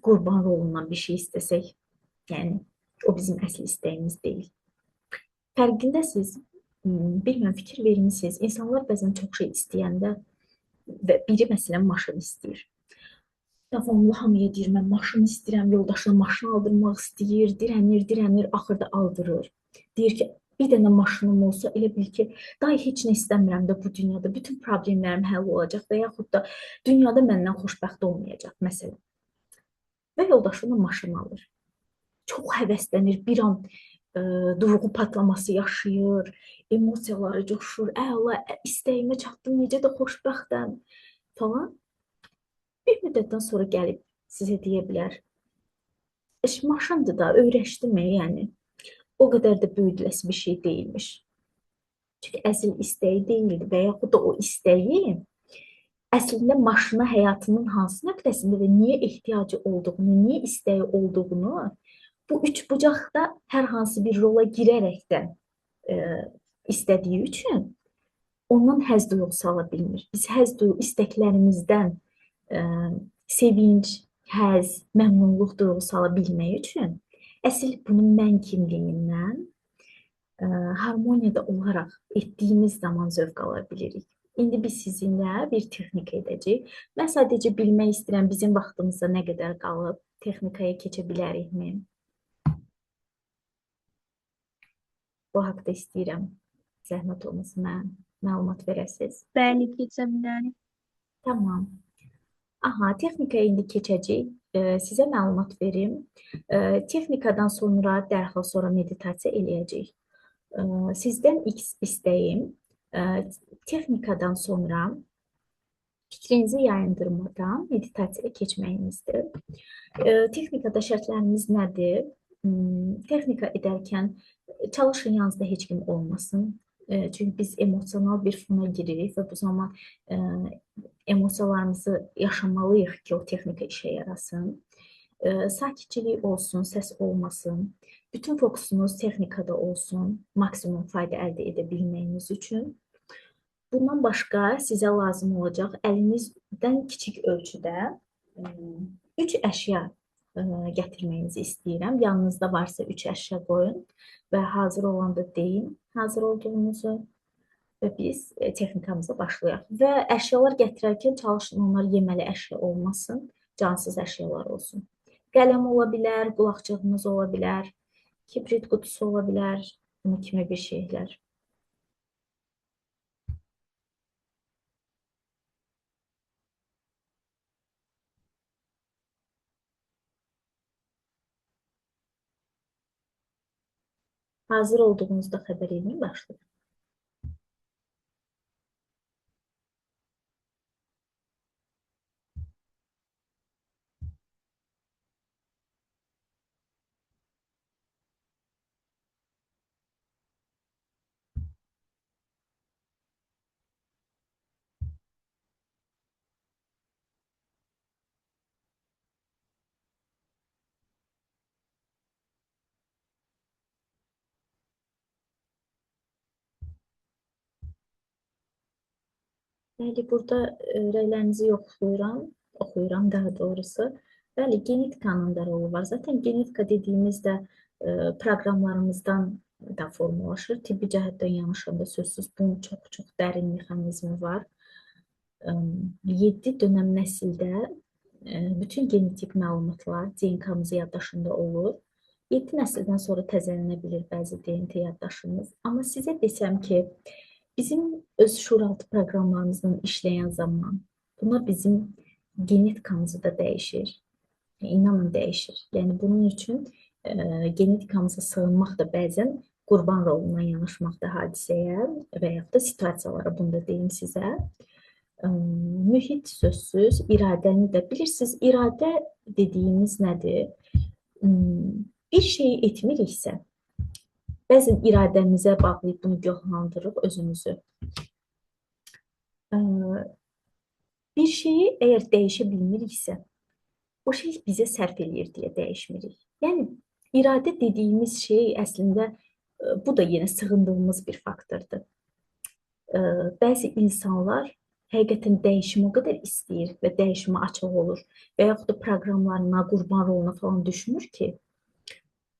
qurban rolundan bir şey istəsək, yəni o bizim əsl istəyimiz deyil. Fərqindəsiz, bilməm, fikir vermisiniz. İnsanlar bəzən çox şey istəyəndə və biri məsələn maşın istəyir. Davamlı hamıya deyir, mən maşın istəyirəm, yoldaşına maşın aldırmaq istəyir, dirənir, axırda aldırır. Deyir ki, bir dənə maşınım olsa, elə bil ki, day heç nə istəmirəm də bu dünyada, bütün problemlərim həll olacaq və yaxud da dünyada məndən xoşbəxt olmayacaq, məsələn. və yoldaşı ona maşın alır. Çox həvəslənir, bir an duyğu patlaması yaşayır, emosiyaları coşur. Əla, istəyimə çatdım, necə də xoşbəxtəm falan. Bir müddətdən sonra gəlib sizə deyə bilər, maşındır da, öyrəşdim yəni. O qədər də böyüdüləsi bir şey deyilmiş. Çünki əsl istəyi deyildi və yaxud da o istəyi əslində maşına həyatının hansı nöqtəsində və niyə ehtiyacı olduğunu, niyə istəyi olduğunu bu üçbucaqda hər hansı bir rola girərəkdən istədiyi üçün ondan həzz duyğusu ala bilmir. Biz həzz duyğu istəklərimizdən sevinc, həzz, məmnunluq duyğusu ala bilmək üçün əsl bunun mən kimliyindən harmoniyada olaraq etdiyimiz zaman zövq ala bilirik. İndi biz sizinlə bir texnika edəcəyik. Mən sadəcə bilmək istəyirəm, bizim vaxtımızda nə qədər qalıb, texnikaya keçə bilərikmi? Bu haqda istəyirəm. Zəhmət olmasın, mən məlumat verəsiniz. Bəli, keçə bilərik. Tamam. Aha, texnikaya indi keçəcəyik. Sizə məlumat verim. Texnikadan sonra, dərhal sonra meditasiya eləyəcəyik. Sizdən istəyim, texnikadan sonra fikrinizi yayındırmadan meditasiyaya keçməyinizdir. Texnikada şərtlərimiz nədir? Texnika edərkən çalışın yanınızda heç kim olmasın. Çünki biz emosional bir fona giririk və bu zaman emosiyalarımızı yaşamalıyıq ki, o texnika işə yarasın. Sakitçilik olsun, səs olmasın. Bütün fokusunuz texnikada olsun, maksimum fayda əldə edə bilməyiniz üçün. Bundan başqa sizə lazım olacaq əlinizdən kiçik ölçüdə 3 əşya gətirməyinizi istəyirəm. Yanınızda varsa 3 əşya qoyun və hazır olanda deyin hazır olduğunuzu və biz texnikamıza başlayaq. Və əşyalar gətirərkən çalışın onlar yeməli əşya olmasın, cansız əşyalar olsun. Qələm ola bilər, qulaqçığınız ola bilər, kibrit qutusu ola bilər, bunun kimi bir şeylər. Hazır olduğunuzda xəbər edin, başlayın. Bəli, burada rəylərinizi oxuyuram daha doğrusu. Bəli, genetikanın da rolu var. Zaten genetika dediyimizdə proqramlarımızdan da formalaşır. Tibbi cəhətdən yanaşanda sözsüz bunun çox dərin mexanizmi var. 7 dönəm nəsildə bütün genetik məlumatlar DNK-mızı yaddaşında olur. 7 nəsildən sonra təzələnə bilir bəzi DNT yaddaşımız. Amma sizə desəm ki, bizim öz şuuraltı proqramlarımızdan işləyən zaman bunlar bizim genetikamızı da dəyişir. İnanın dəyişir. Yəni bunun üçün genetikamıza sığınmaq da bəzən qurban rolundan yanaşmaqda hadisəyə və yaxud da situasiyalara, bunu da deyim sizə. Mühit sözsüz, iradəni də bilirsiniz, iradə dediyimiz nədir? Bir şeyi etmiriksə, bəzən iradəmizə bağlayıb bunu günahlandırıb özümüzü. Bir şeyi əgər dəyişə bilmiriksə, o şey bizə sərf eləyir deyə dəyişmirik. Yəni, iradə dediyimiz şey əslində bu da yenə sığındığımız bir faktordur. Bəzi insanlar həqiqətən dəyişimi o qədər istəyir və dəyişimə açıq olur və yaxud da proqramlarına, qurban roluna falan düşmür ki,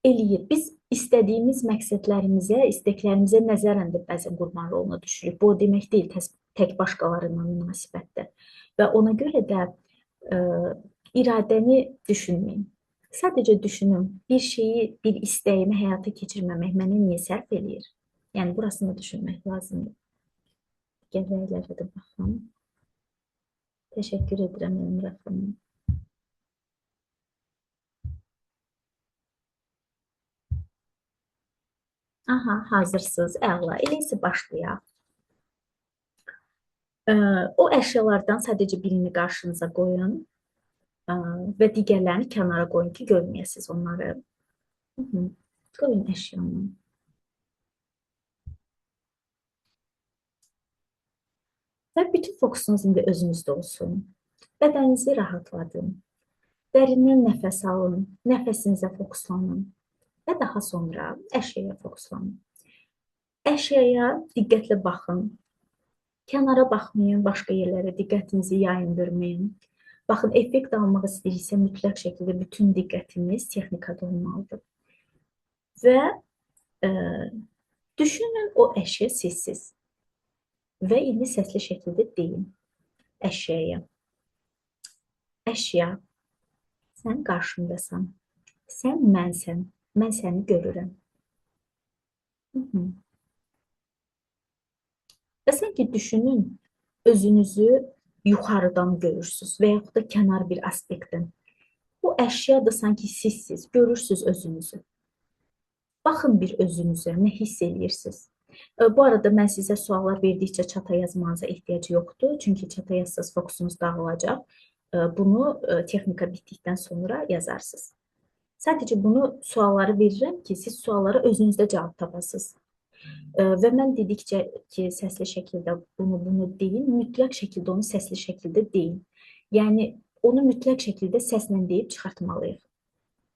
eləyir. Biz istədiyimiz məqsədlərimizə, istəklərimizə nəzərən də bəzən qurban roluna düşürük. Bu o demək deyil tək başqalarına münasibətdə. Və ona görə də iradəni düşünməyin. Sadəcə düşünün, bir şeyi, bir istəyimi həyata keçirməmək mənə niyə sərf eləyir? Yəni, burasını düşünmək lazımdır. Gələklərə də baxın. Təşəkkür edirəm, Emrah xanım. Aha, hazırsınız. Əla. Elə isə başlayaq. Ə, O əşyalardan sadəcə birini qarşınıza qoyun ə, və digərlərini kənara qoyun ki, görməyəsiniz onları. Hı -hı. Qoyun əşyanı. Və bütün fokusunuz indi özünüzdə olsun. Bədəninizi rahatladın. Dərindən nəfəs alın, nəfəsinizə fokuslanın və daha sonra əşyaya fokuslanın. Əşyaya diqqətlə baxın. Kənara baxmayın, başqa yerlərə diqqətinizi yayındırmayın. Baxın, effekt almaq istəyirsə mütləq şəkildə bütün diqqətiniz texnikada olmalıdır. Və e, düşünün o əşya sizsiz. Və indi səsli şəkildə deyin əşyaya. Əşya, sən qarşımdasan. Sən mənsən. Mən səni görürəm. Hı -hı. Və sanki düşünün, özünüzü yuxarıdan görürsünüz və yaxud da kənar bir aspektdən. Bu əşya da sanki sizsiz, görürsünüz özünüzü. Baxın bir özünüzə, nə hiss edirsiniz? Bu arada mən sizə suallar verdikcə çata yazmanıza ehtiyac yoxdur, çünki çata yazsaz fokusunuz dağılacaq. Bunu texnika bitdikdən sonra yazarsınız. Sadəcə bunu sualları verirəm ki, siz suallara özünüzdə cavab tapasınız. Və mən dedikcə ki, səsli şəkildə bunu deyin, mütləq şəkildə onu səsli şəkildə deyin. Yəni, onu mütləq şəkildə səslə deyib çıxartmalıyıq.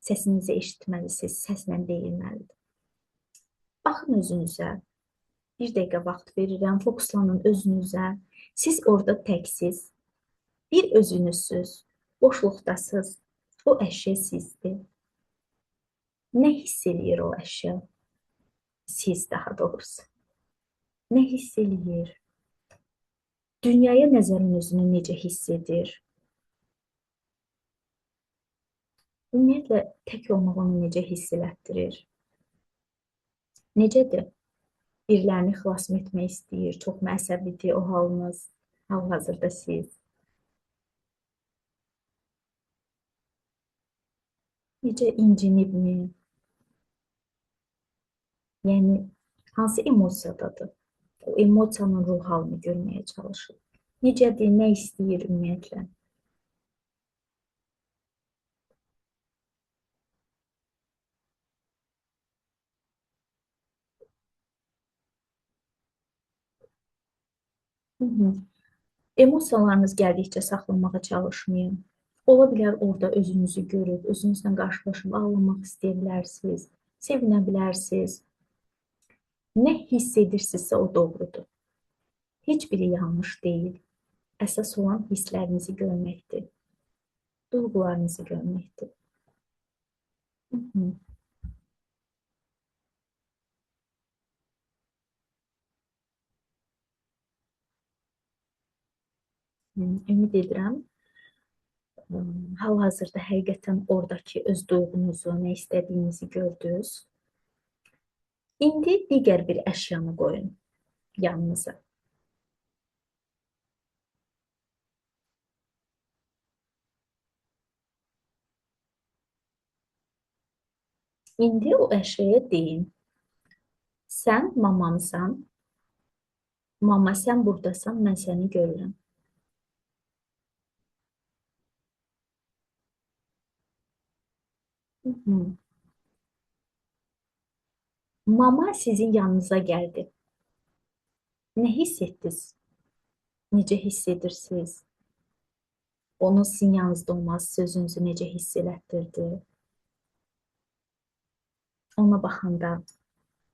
Səsinizi eşitməlisiniz, səslə deyilməlidir. Baxın özünüzə, bir dəqiqə vaxt verirəm, fokuslanın özünüzə. Siz orada təksiz, bir özünüzsüz, boşluqdasınız, o əşya sizdir. Nə hiss eləyir o əşya? Siz daha doğrusu. Nə hiss eləyir? Dünyaya nəzərin özünü necə hiss edir? Ümumiyyətlə, tək olmaq onu necə hiss elətdirir? Necədir? Birilərini xilas etmək istəyir, çox məsəvidir o halınız, hal-hazırda siz. Necə incinibmi? Yəni, hansı emosiyadadır? O emosiyanın ruh halını görməyə çalışır. Necədir, nə istəyir ümumiyyətlə? Hı -hı. Emosiyalarınız gəldikcə saxlamağa çalışmayın. Ola bilər orada özünüzü görüb, özünüzlə qarşılaşıb ağlamaq istəyə bilərsiniz, sevinə bilərsiniz. Nə hiss edirsinizsə o doğrudur. Heç biri yanlış deyil. Əsas olan hisslərinizi görməkdir. Duyğularınızı görməkdir. Hı -hı. Ümid edirəm, hal-hazırda həqiqətən oradakı öz duyğunuzu, nə istədiyinizi gördünüz. İndi digər bir əşyanı qoyun yanınıza. İndi o əşyaya deyin. Sən mamamsan, mama sən buradasan, mən səni görürəm. Hı -hı. Mama sizin yanınıza gəldi. Nə hiss etdiniz? Necə hiss edirsiniz? Onun sizin yanınızda olması sözünüzü necə hiss elətdirdi? Ona baxanda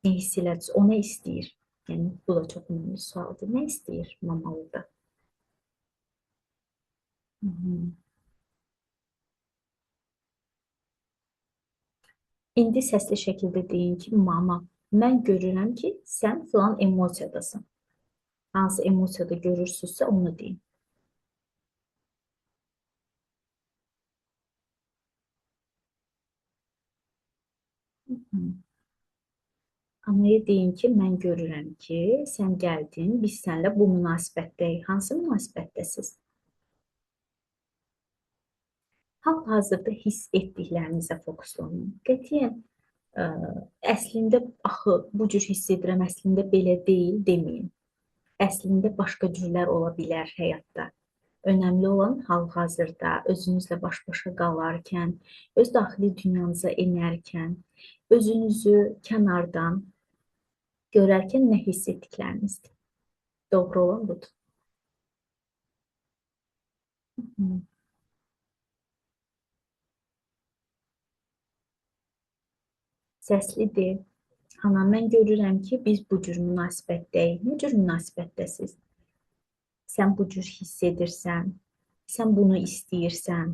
nə hiss elədiniz? O nə istəyir? Yəni, bu da çox mühüm sualdır. Nə istəyir mama orada? Hı -hı. İndi səsli şəkildə deyin ki, mama, mən görürəm ki, sən filan emosiyadasan. Hansı emosiyada görürsünüzsə onu deyin. Hı -hı. Anaya deyin ki, mən görürəm ki, sən gəldin, biz sənlə bu münasibətdəyik. Hansı münasibətdəsiz? Hal-hazırda hiss etdiklərinizə fokuslanın. Qətiyyən Ə, əslində axı bu cür hiss edirəm, əslində belə deyil deməyin. Əslində başqa cürlər ola bilər həyatda. Önəmli olan hal-hazırda özünüzlə baş-başa qalarkən, öz daxili dünyanıza enərkən, özünüzü kənardan görərkən nə hiss etdiklərinizdir. Doğru olan budur. Hı. Səslidir. Ana, mən görürəm ki, biz bu cür münasibətdəyik. Ne cür münasibətdəsiz? Sən bu cür hiss edirsən, sən bunu istəyirsən.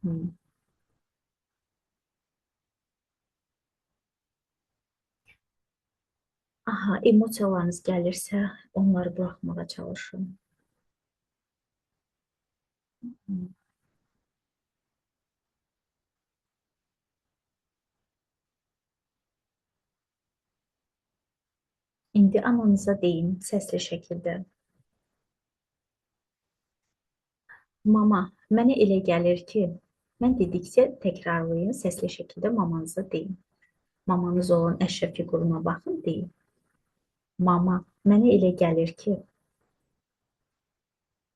Hı. Aha, emosiyalarınız gəlirsə, onları buraxmağa çalışın. Hı. İndi ananıza deyin səsli şəkildə. Mama, mənə elə gəlir ki, mən dedikcə təkrarlayın, səsli şəkildə mamanıza deyin. Mamanız olan əşya fiquruna baxın, deyin. Mama, mənə elə gəlir ki,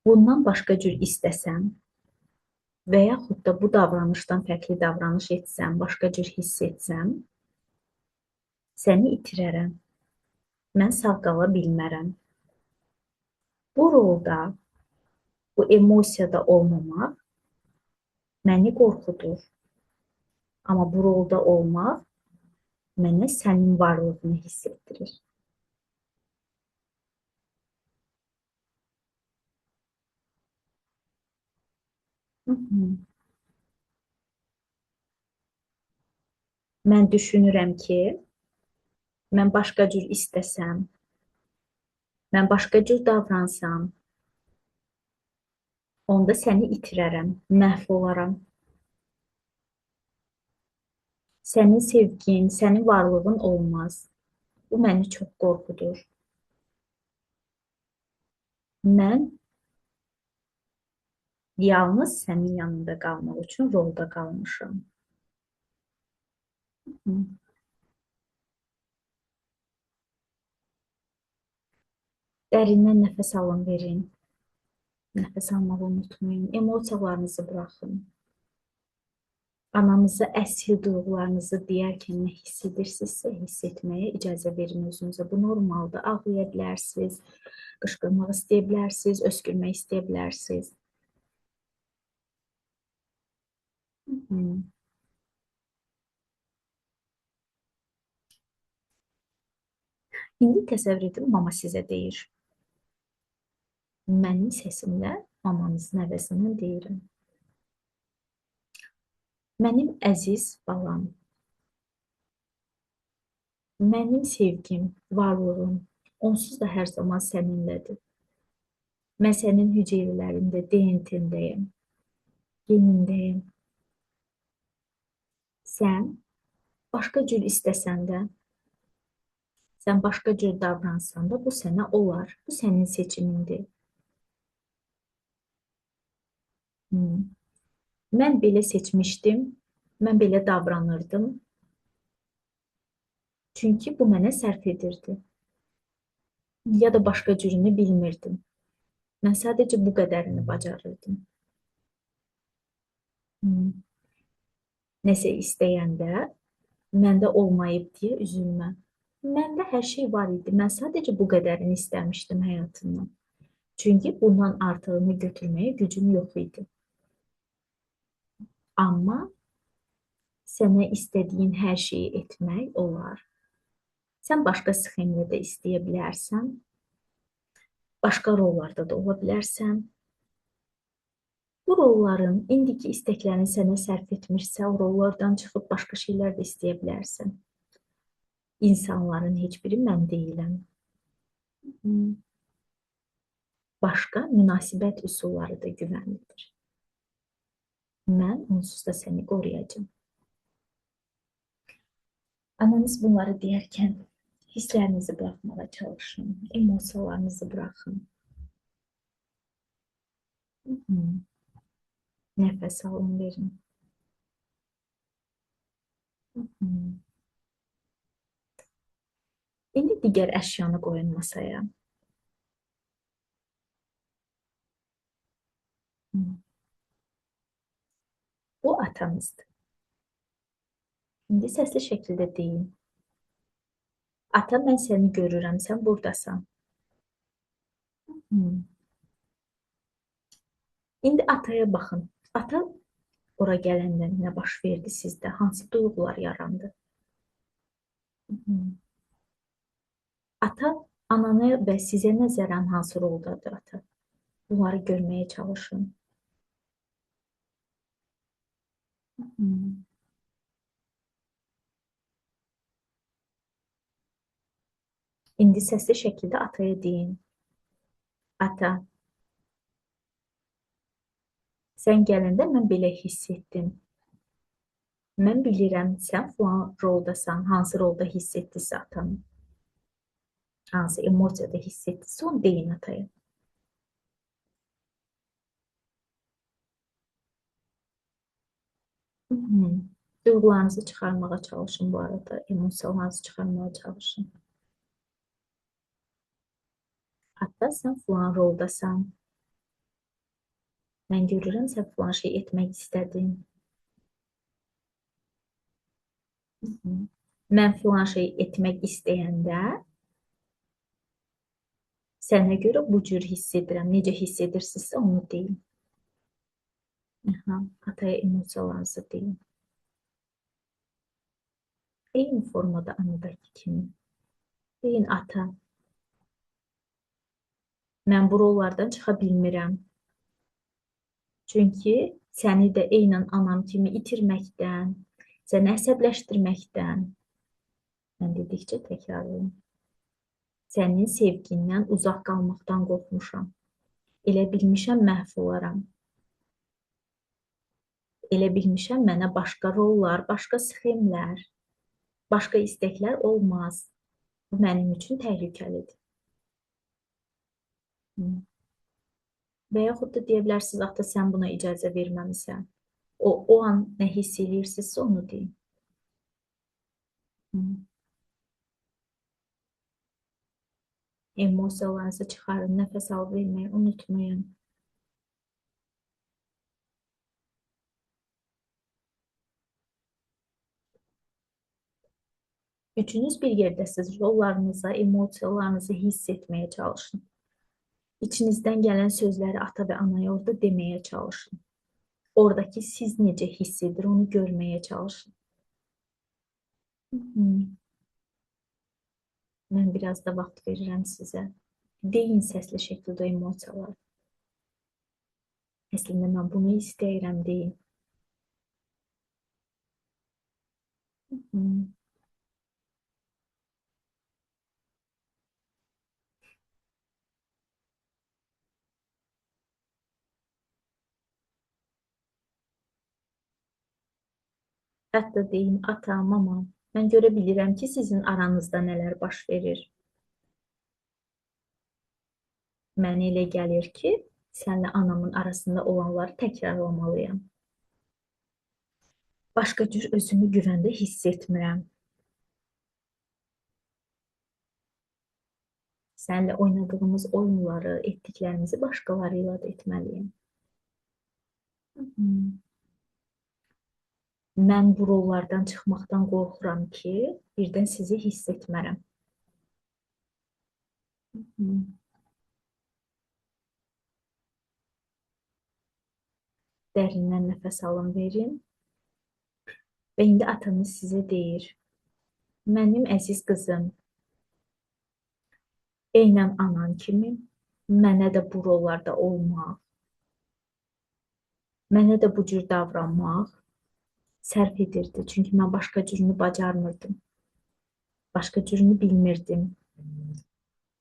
bundan başqa cür istəsəm və yaxud da bu davranışdan fərqli davranış etsəm, başqa cür hiss etsəm, səni itirərəm. Mən sağ qala bilmərəm. Bu rolda, bu emosiyada olmamaq məni qorxudur. Amma bu rolda olmaq mənə sənin varlığını hiss etdirir. Hı -hı. Mən düşünürəm ki, mən başqa cür istəsəm, mən başqa cür davransam, onda səni itirərəm, məhv olaram. Sənin sevgin, sənin varlığın olmaz. Bu məni çox qorxudur. Mən yalnız sənin yanında qalmaq üçün rolda qalmışam. Hı. Dərindən nəfəs alın, verin. Nəfəs almağı unutmayın. Emosiyalarınızı buraxın. Ananıza əsl duyğularınızı deyərkən nə hiss edirsinizsə, hiss etməyə icazə verin özünüzə. Bu normaldır. Ağlaya bilərsiniz, qışqırmaq istəyə bilərsiniz, öskürmək istəyə bilərsiniz. Hı. İndi təsəvvür edin, mama sizə deyir. Mənim səsimlə mamanızın əvəzindən deyirəm. Mənim əziz balam, mənim sevgim, varlığım onsuz da hər zaman səninlədir. Mən sənin hüceyrələrində, DNT-ndəyəm, genindəyəm. Sən başqa cür istəsən də, sən başqa cür davransan da bu sənə olar. Bu sənin seçimindir. Mən belə seçmişdim, mən belə davranırdım. Çünki bu mənə sərf edirdi. Ya da başqa cürünü bilmirdim. Mən sadəcə bu qədərini bacarırdım. Nəsə istəyəndə məndə olmayıb deyə üzülmə. Məndə hər şey var idi. Mən sadəcə bu qədərini istəmişdim həyatımdan. Çünki bundan artığını götürməyə gücüm yox idi. Amma sənə istədiyin hər şeyi etmək olar. Sən başqa sxemlə də istəyə bilərsən. Başqa rollarda da ola bilərsən. Bu rolların, indiki istəklərini sənə sərf etmişsə, o rollardan çıxıb başqa şeylər də istəyə bilərsən. İnsanların heç biri mən deyiləm. Başqa münasibət üsulları da güvənlidir. Mən onsuz da səni qoruyacağım. Ananız bunları deyərkən hisslərinizi buraxmağa çalışın, emosiyalarınızı buraxın. Nəfəs alın, verin. Hmm. İndi digər əşyanı qoyun masaya. Hmm. Bu atanızdır. İndi səsli şəkildə deyin. Ata, mən səni görürəm, sən buradasan. Hmm. İndi ataya baxın. Ata ora gələndə nə baş verdi sizdə? Hansı duyğular yarandı? Hmm. Ata, ananı və sizə nəzərən hansı roldadır ata? Bunları görməyə çalışın. Hmm. İndi səsli şəkildə ataya deyin. Ata, sən gələndə mən belə hiss etdim. Mən bilirəm, sən filan roldasan, hansı rolda hiss etdiysə atanı, hansı emosiyada hiss etdiysə onu deyin ataya. Hmm. Duyğularınızı çıxarmağa çalışın bu arada, emosiyalarınızı çıxarmağa çalışın. Hatta sən filan roldasan, mən görürəm, sən filan şey etmək istədin. Mən filan şey etmək istəyəndə sənə görə bu cür hiss edirəm. Necə hiss edirsinizsə onu deyin. Aha, ataya emosiyalarınızı deyin. Eyni formada anadakı kimi. Deyin ata, mən bu rollardan çıxa bilmirəm. Çünki səni də eynən anam kimi itirməkdən, səni əsəbləşdirməkdən, mən dedikcə təkrarlayın. Sənin sevgindən uzaq qalmaqdan qorxmuşam. Elə bilmişəm məhv olaram. Elə bilmişəm mənə başqa rollar, başqa sxemlər, başqa istəklər olmaz. Bu mənim üçün təhlükəlidir. Və yaxud da deyə bilərsiniz, ata sən buna icazə verməmisən. O an nə hiss edirsinizsə onu deyin. Emosiyalarınızı çıxarın, nəfəs alıb verməyi unutmayın. Üçünüz bir yerdəsiz, rollarınıza, emosiyalarınızı hiss etməyə çalışın. İçinizdən gələn sözləri ata və anaya orada deməyə çalışın. Oradakı siz necə hiss edir, onu görməyə çalışın. Mən biraz da vaxt verirəm sizə. Deyin səsli şəkildə emosiyalar. Əslində mən bunu istəyirəm deyin. Hətta deyin, ata, mama, mən görə bilirəm ki, sizin aranızda nələr baş verir. Mənə elə gəlir ki, sənlə anamın arasında olanları təkrarlamalıyam. Başqa cür özümü güvəndə hiss etmirəm. Sənlə oynadığımız oyunları, etdiklərimizi başqaları ilə də etməliyəm. Mən bu rollardan çıxmaqdan qorxuram ki, birdən sizi hiss etmərəm. Dərindən nəfəs alın, verin. Və indi atanız sizə deyir, mənim əziz qızım, eynən anan kimi mənə də bu rollarda olmaq, mənə də bu cür davranmaq sərf edirdi. Çünki mən başqa cürünü bacarmırdım. Başqa cürünü bilmirdim.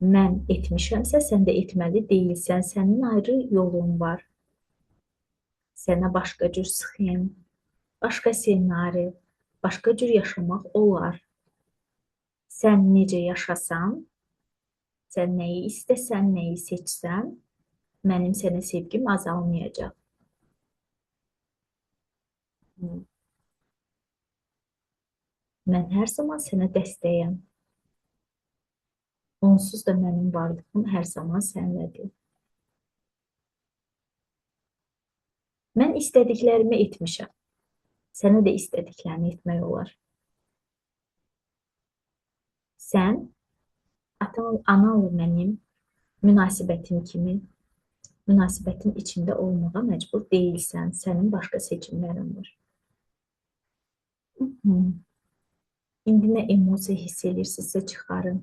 Mən etmişəmsə, sən də etməli deyilsən. Sənin ayrı yolun var. Sənə başqa cür sxem, başqa ssenari, başqa cür yaşamaq olar. Sən necə yaşasan, sən nəyi istəsən, nəyi seçsən, mənim sənə sevgim azalmayacaq. Mən hər zaman sənə dəstəyəm. Onsuz da mənim varlığım hər zaman səninlədir. Mən istədiklərimi etmişəm. Sənə də istədiklərini etmək olar. Sən ananla mənim münasibətim kimi münasibətin içində olmağa məcbur deyilsən. Sənin başqa seçimlərin var. İndi nə emosiya hiss edirsinizsə çıxarın.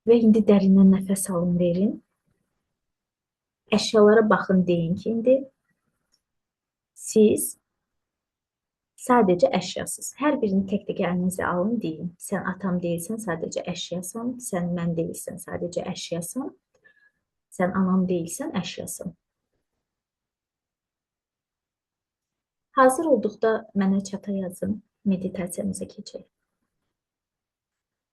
Və indi dərindən nəfəs alın, verin. Əşyalara baxın, deyin ki, indi siz sadəcə əşyasız. Hər birini tək-tək əlinizə alın, deyin. Sən atam deyilsən, sadəcə əşyasan. Sən mən deyilsən, sadəcə əşyasan. Sən anam deyilsən, əşyasan. Hazır olduqda mənə çata yazın, meditasiyamıza keçək.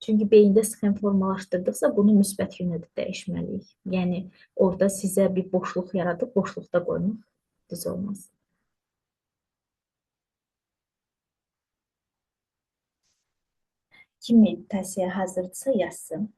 Çünki beyində sxem formalaşdırdıqsa, bunu müsbət yönə də dəyişməliyik. Yəni, orada sizə bir boşluq yaradıb, boşluqda qoymaq düz olmaz. Kim meditasiyaya hazırdırsa yazsın.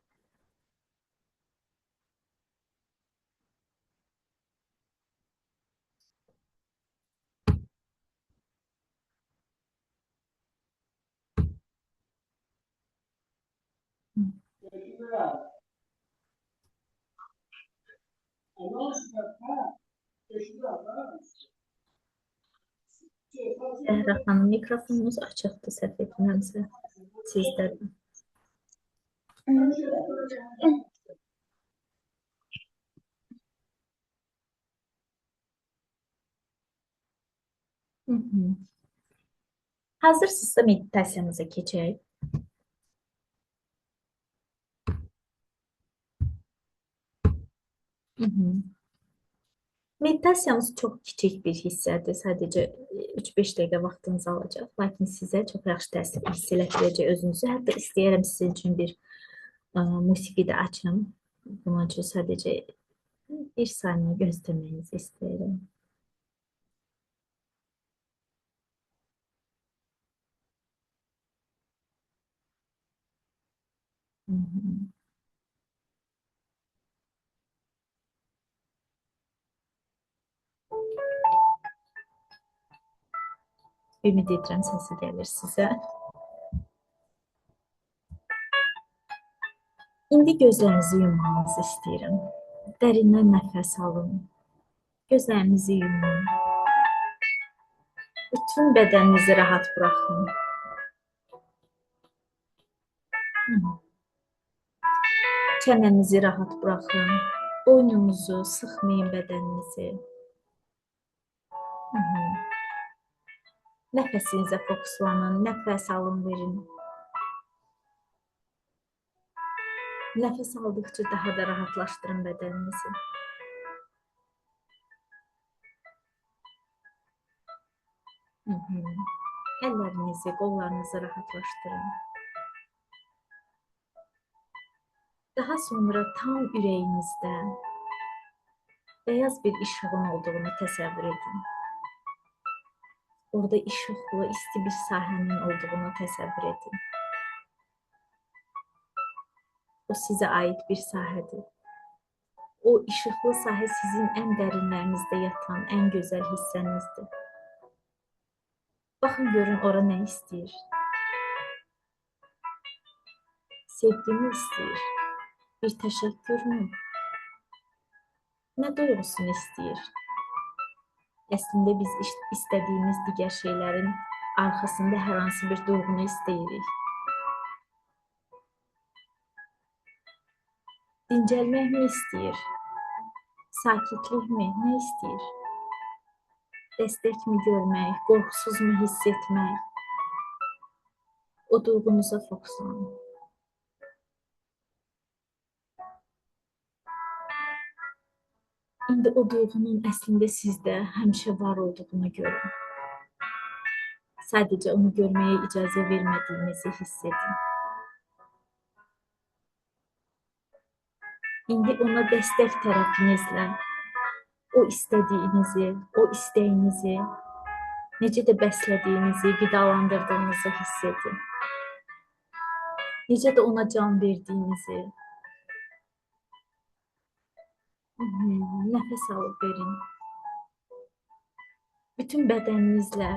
Zəhra xanım, mikrofonunuz açıqdır, səhv etmirəmsə sizdədir. Hazırsınızsa meditasiyamıza keçək. Meditasiyamız çox kiçik bir hissədir. Sadəcə 3-5 dəqiqə vaxtınızı alacaq. Lakin sizə çox yaxşı təsir hiss elətdirəcək özünüzü. Hətta istəyərəm sizin üçün bir musiqi də açım. Bunun üçün sadəcə bir saniyə gözləməyinizi istəyirəm. Ümid edirəm səsi gəlir sizə. İndi gözlərinizi yummanızı istəyirəm. Dərindən nəfəs alın. Gözlərinizi yumun. Bütün bədəninizi rahat buraxın. Çənənizi rahat buraxın. Boynunuzu sıxmayın, bədəninizi. Nəfəsinizə fokuslanın. Nəfəs alın, verin. Nəfəs aldıqca daha da rahatlaşdırın bədəninizi. Əllərinizi, qollarınızı rahatlaşdırın. Daha sonra tam ürəyinizdə beyaz bir işığın olduğunu təsəvvür edin. Orada işıqlı, isti bir sahənin olduğunu təsəvvür edin. O sizə aid bir sahədir. O işıqlı sahə sizin ən dərinlərinizdə yatan ən gözəl hissənizdir. Baxın, görün, ora nə istəyir? Sevgimi istəyir. Bir təşəkkürmü? Nə duyğusunu istəyir? Əslində biz istədiyimiz digər şeylərin arxasında hər hansı bir duyğunu istəyirik. Dincəlməkmi istəyir? Sakitlikmi? Nə istəyir? Dəstəkmi görmək? Qorxusuzmu hiss etmək? O duyğunuza fokuslanın. İndi o duyğunun əslində sizdə həmişə var olduğunu görün. Sadəcə onu görməyə icazə vermədiyinizi hiss edin. İndi ona dəstək tərəfinizlə o istədiyinizi, o istəyinizi, necə də bəslədiyinizi, qidalandırdığınızı hiss edin. Necə də ona can verdiyinizi. Nəfəs alıb verin. Bütün bədəninizlə,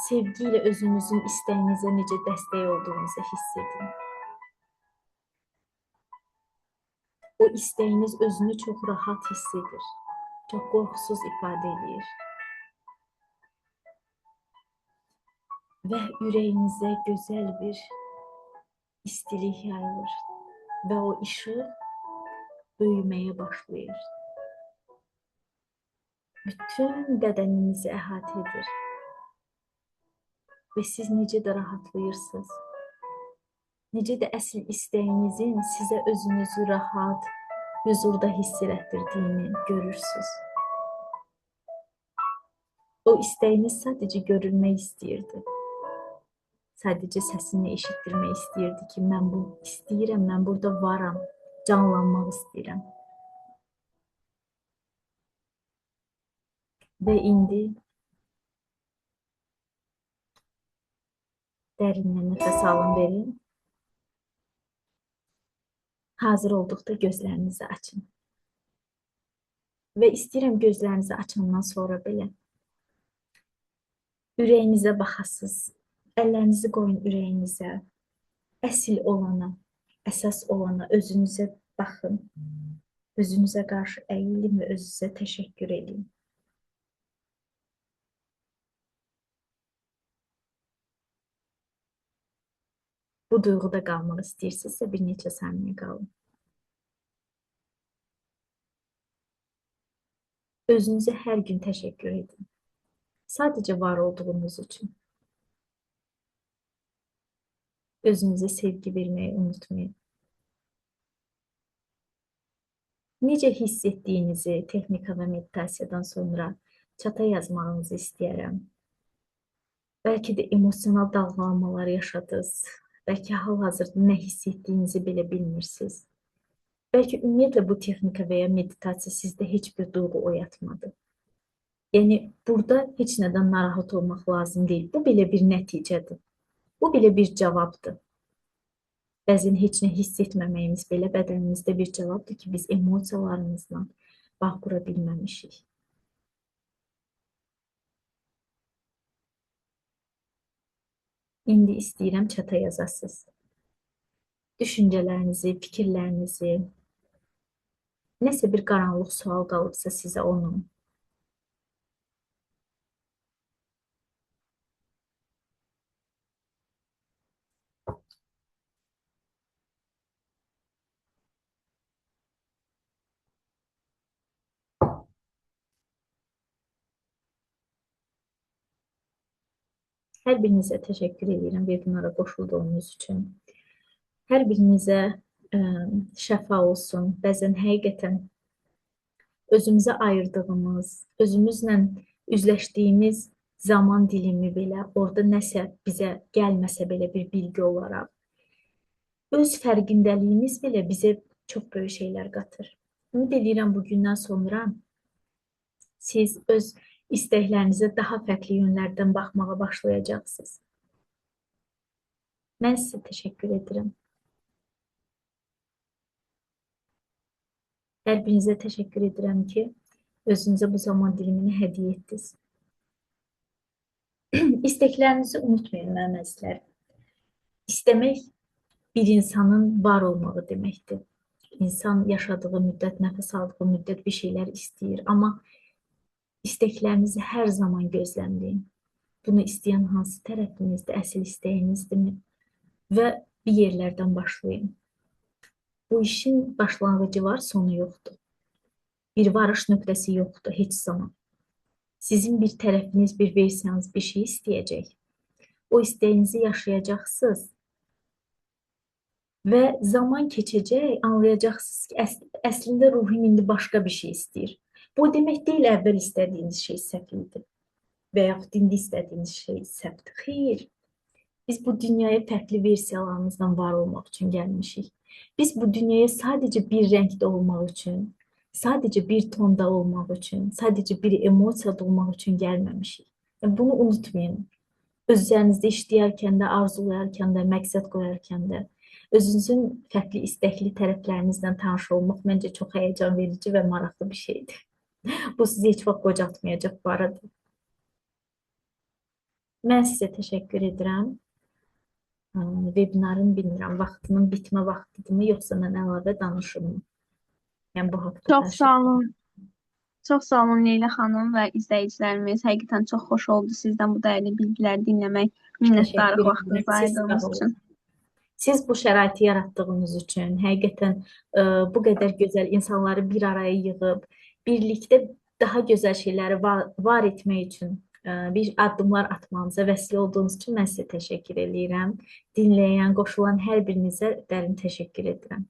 sevgi ilə özünüzün istəyinizə necə dəstək olduğunuzu hiss edin. O istəyiniz özünü çox rahat hiss edir. Çox qorxusuz ifadə edir. Və ürəyinizə gözəl bir istilik yayılır. Və o işıq böyüməyə başlayır. Bütün bədəninizi əhatə edir. Və siz necə də rahatlayırsınız. Necə də əsl istəyinizin sizə özünüzü rahat, huzurda hiss elətdirdiyini görürsünüz. O istəyiniz sadəcə görülmək istəyirdi. Sadəcə səsini eşitdirmək istəyirdi ki, mən bunu istəyirəm, mən burada varam, canlanmaq istəyirəm. Və indi dərindən nəfəs alın, verin. Hazır olduqda gözlərinizi açın. Və istəyirəm gözlərinizi açandan sonra belə ürəyinizə baxasınız. Əllərinizi qoyun ürəyinizə. Əsl olana, əsas olana özünüzə baxın. Özünüzə qarşı əyilin və özünüzə təşəkkür edin. Bu duyğuda qalmaq istəyirsinizsə bir neçə saniyə qalın. Özünüzə hər gün təşəkkür edin. Sadəcə var olduğunuz üçün. Özünüzə sevgi verməyi unutmayın. Necə hiss etdiyinizi texnika və meditasiyadan sonra çata yazmağınızı istəyərəm. Bəlkə də emosional dalğalanmalar yaşadınız. Bəlkə hal-hazırda nə hiss etdiyinizi belə bilmirsiniz. Bəlkə ümumiyyətlə bu texnika və ya meditasiya sizdə heç bir duyğu oyatmadı. Yəni, burada heç nədən narahat olmaq lazım deyil. Bu belə bir nəticədir. Bu belə bir cavabdır. Bəzən heç nə hiss etməməyimiz belə bədənimizdə bir cavabdır ki, biz emosiyalarımızla bağ qura bilməmişik. İndi istəyirəm çata yazasınız. Düşüncələrinizi, fikirlərinizi, nəsə bir qaranlıq sual qalıbsa sizə onu. Hər birinizə təşəkkür edirəm webinara qoşulduğunuz üçün. Hər birinizə şəfa olsun. Bəzən həqiqətən özümüzə ayırdığımız, özümüzlə üzləşdiyimiz zaman dilimi belə, orada nəsə bizə gəlməsə belə bir bilgi olaraq, öz fərqindəliyimiz belə bizə çox böyük şeylər qatır. Ümid edirəm bugündən sonra siz öz istəklərinizə daha fərqli yönlərdən baxmağa başlayacaqsınız. Mən sizə təşəkkür edirəm. Hər birinizə təşəkkür edirəm ki, özünüzə bu zaman dilimini hədiyyə etdiniz. İstəklərinizi unutmayın, mənim əzizlərim. İstəmək bir insanın var olmağı deməkdir. İnsan yaşadığı müddət, nəfəs aldığı müddət bir şeylər istəyir. Amma istəklərinizi hər zaman gözləməyin. Bunu istəyən hansı tərəfinizdir, əsl istəyinizdirmi? Və bir yerlərdən başlayın. Bu işin başlanğıcı var, sonu yoxdur. Bir varış nöqtəsi yoxdur heç zaman. Sizin bir tərəfiniz, bir versiyanız bir şey istəyəcək. O istəyinizi yaşayacaqsınız. Və zaman keçəcək, anlayacaqsınız ki, əslində ruhum indi başqa bir şey istəyir. Bu demək deyil əvvəl istədiyiniz şey səhv idi və yaxud indi istədiyiniz şey səhvdir. Xeyr. Biz bu dünyaya fərqli versiyalarımızdan var olmaq üçün gəlmişik. Biz bu dünyaya sadəcə bir rəngdə olmaq üçün, sadəcə bir tonda olmaq üçün, sadəcə bir emosiyada olmaq üçün gəlməmişik. Yəni bunu unutmayın. Öz üzərinizdə işləyərkən də, arzulayarkən də, məqsəd qoyarkən də, özünüzün fərqli istəkli tərəflərinizlə tanış olmaq məncə çox həyəcan verici və maraqlı bir şeydir. Bu sizi heç vaxt qocaltmayacaq bu arada. Mən sizə təşəkkür edirəm. Webinarın bilmirəm, vaxtının bitmə vaxtıdırmı, yoxsa mən əlavə danışırım. Yəni bu haqda Çox sağ danışırım. olun. Çox sağ olun Leyla xanım və izləyicilərimiz. Həqiqətən çox xoş oldu sizdən bu dəyərli bilgiləri dinləmək. Minnətdarıq Təşəkkür edirəm. vaxtınızı Siz sağ ayırdığınız olun. üçün. Siz bu şəraiti yaratdığınız üçün, həqiqətən bu qədər gözəl insanları bir araya yığıb, birlikdə daha gözəl şeyləri var etmək üçün bir addımlar atmamıza vəsilə olduğunuz üçün mən sizə təşəkkür edirəm. Dinləyən, qoşulan hər birinizə dərin təşəkkür edirəm.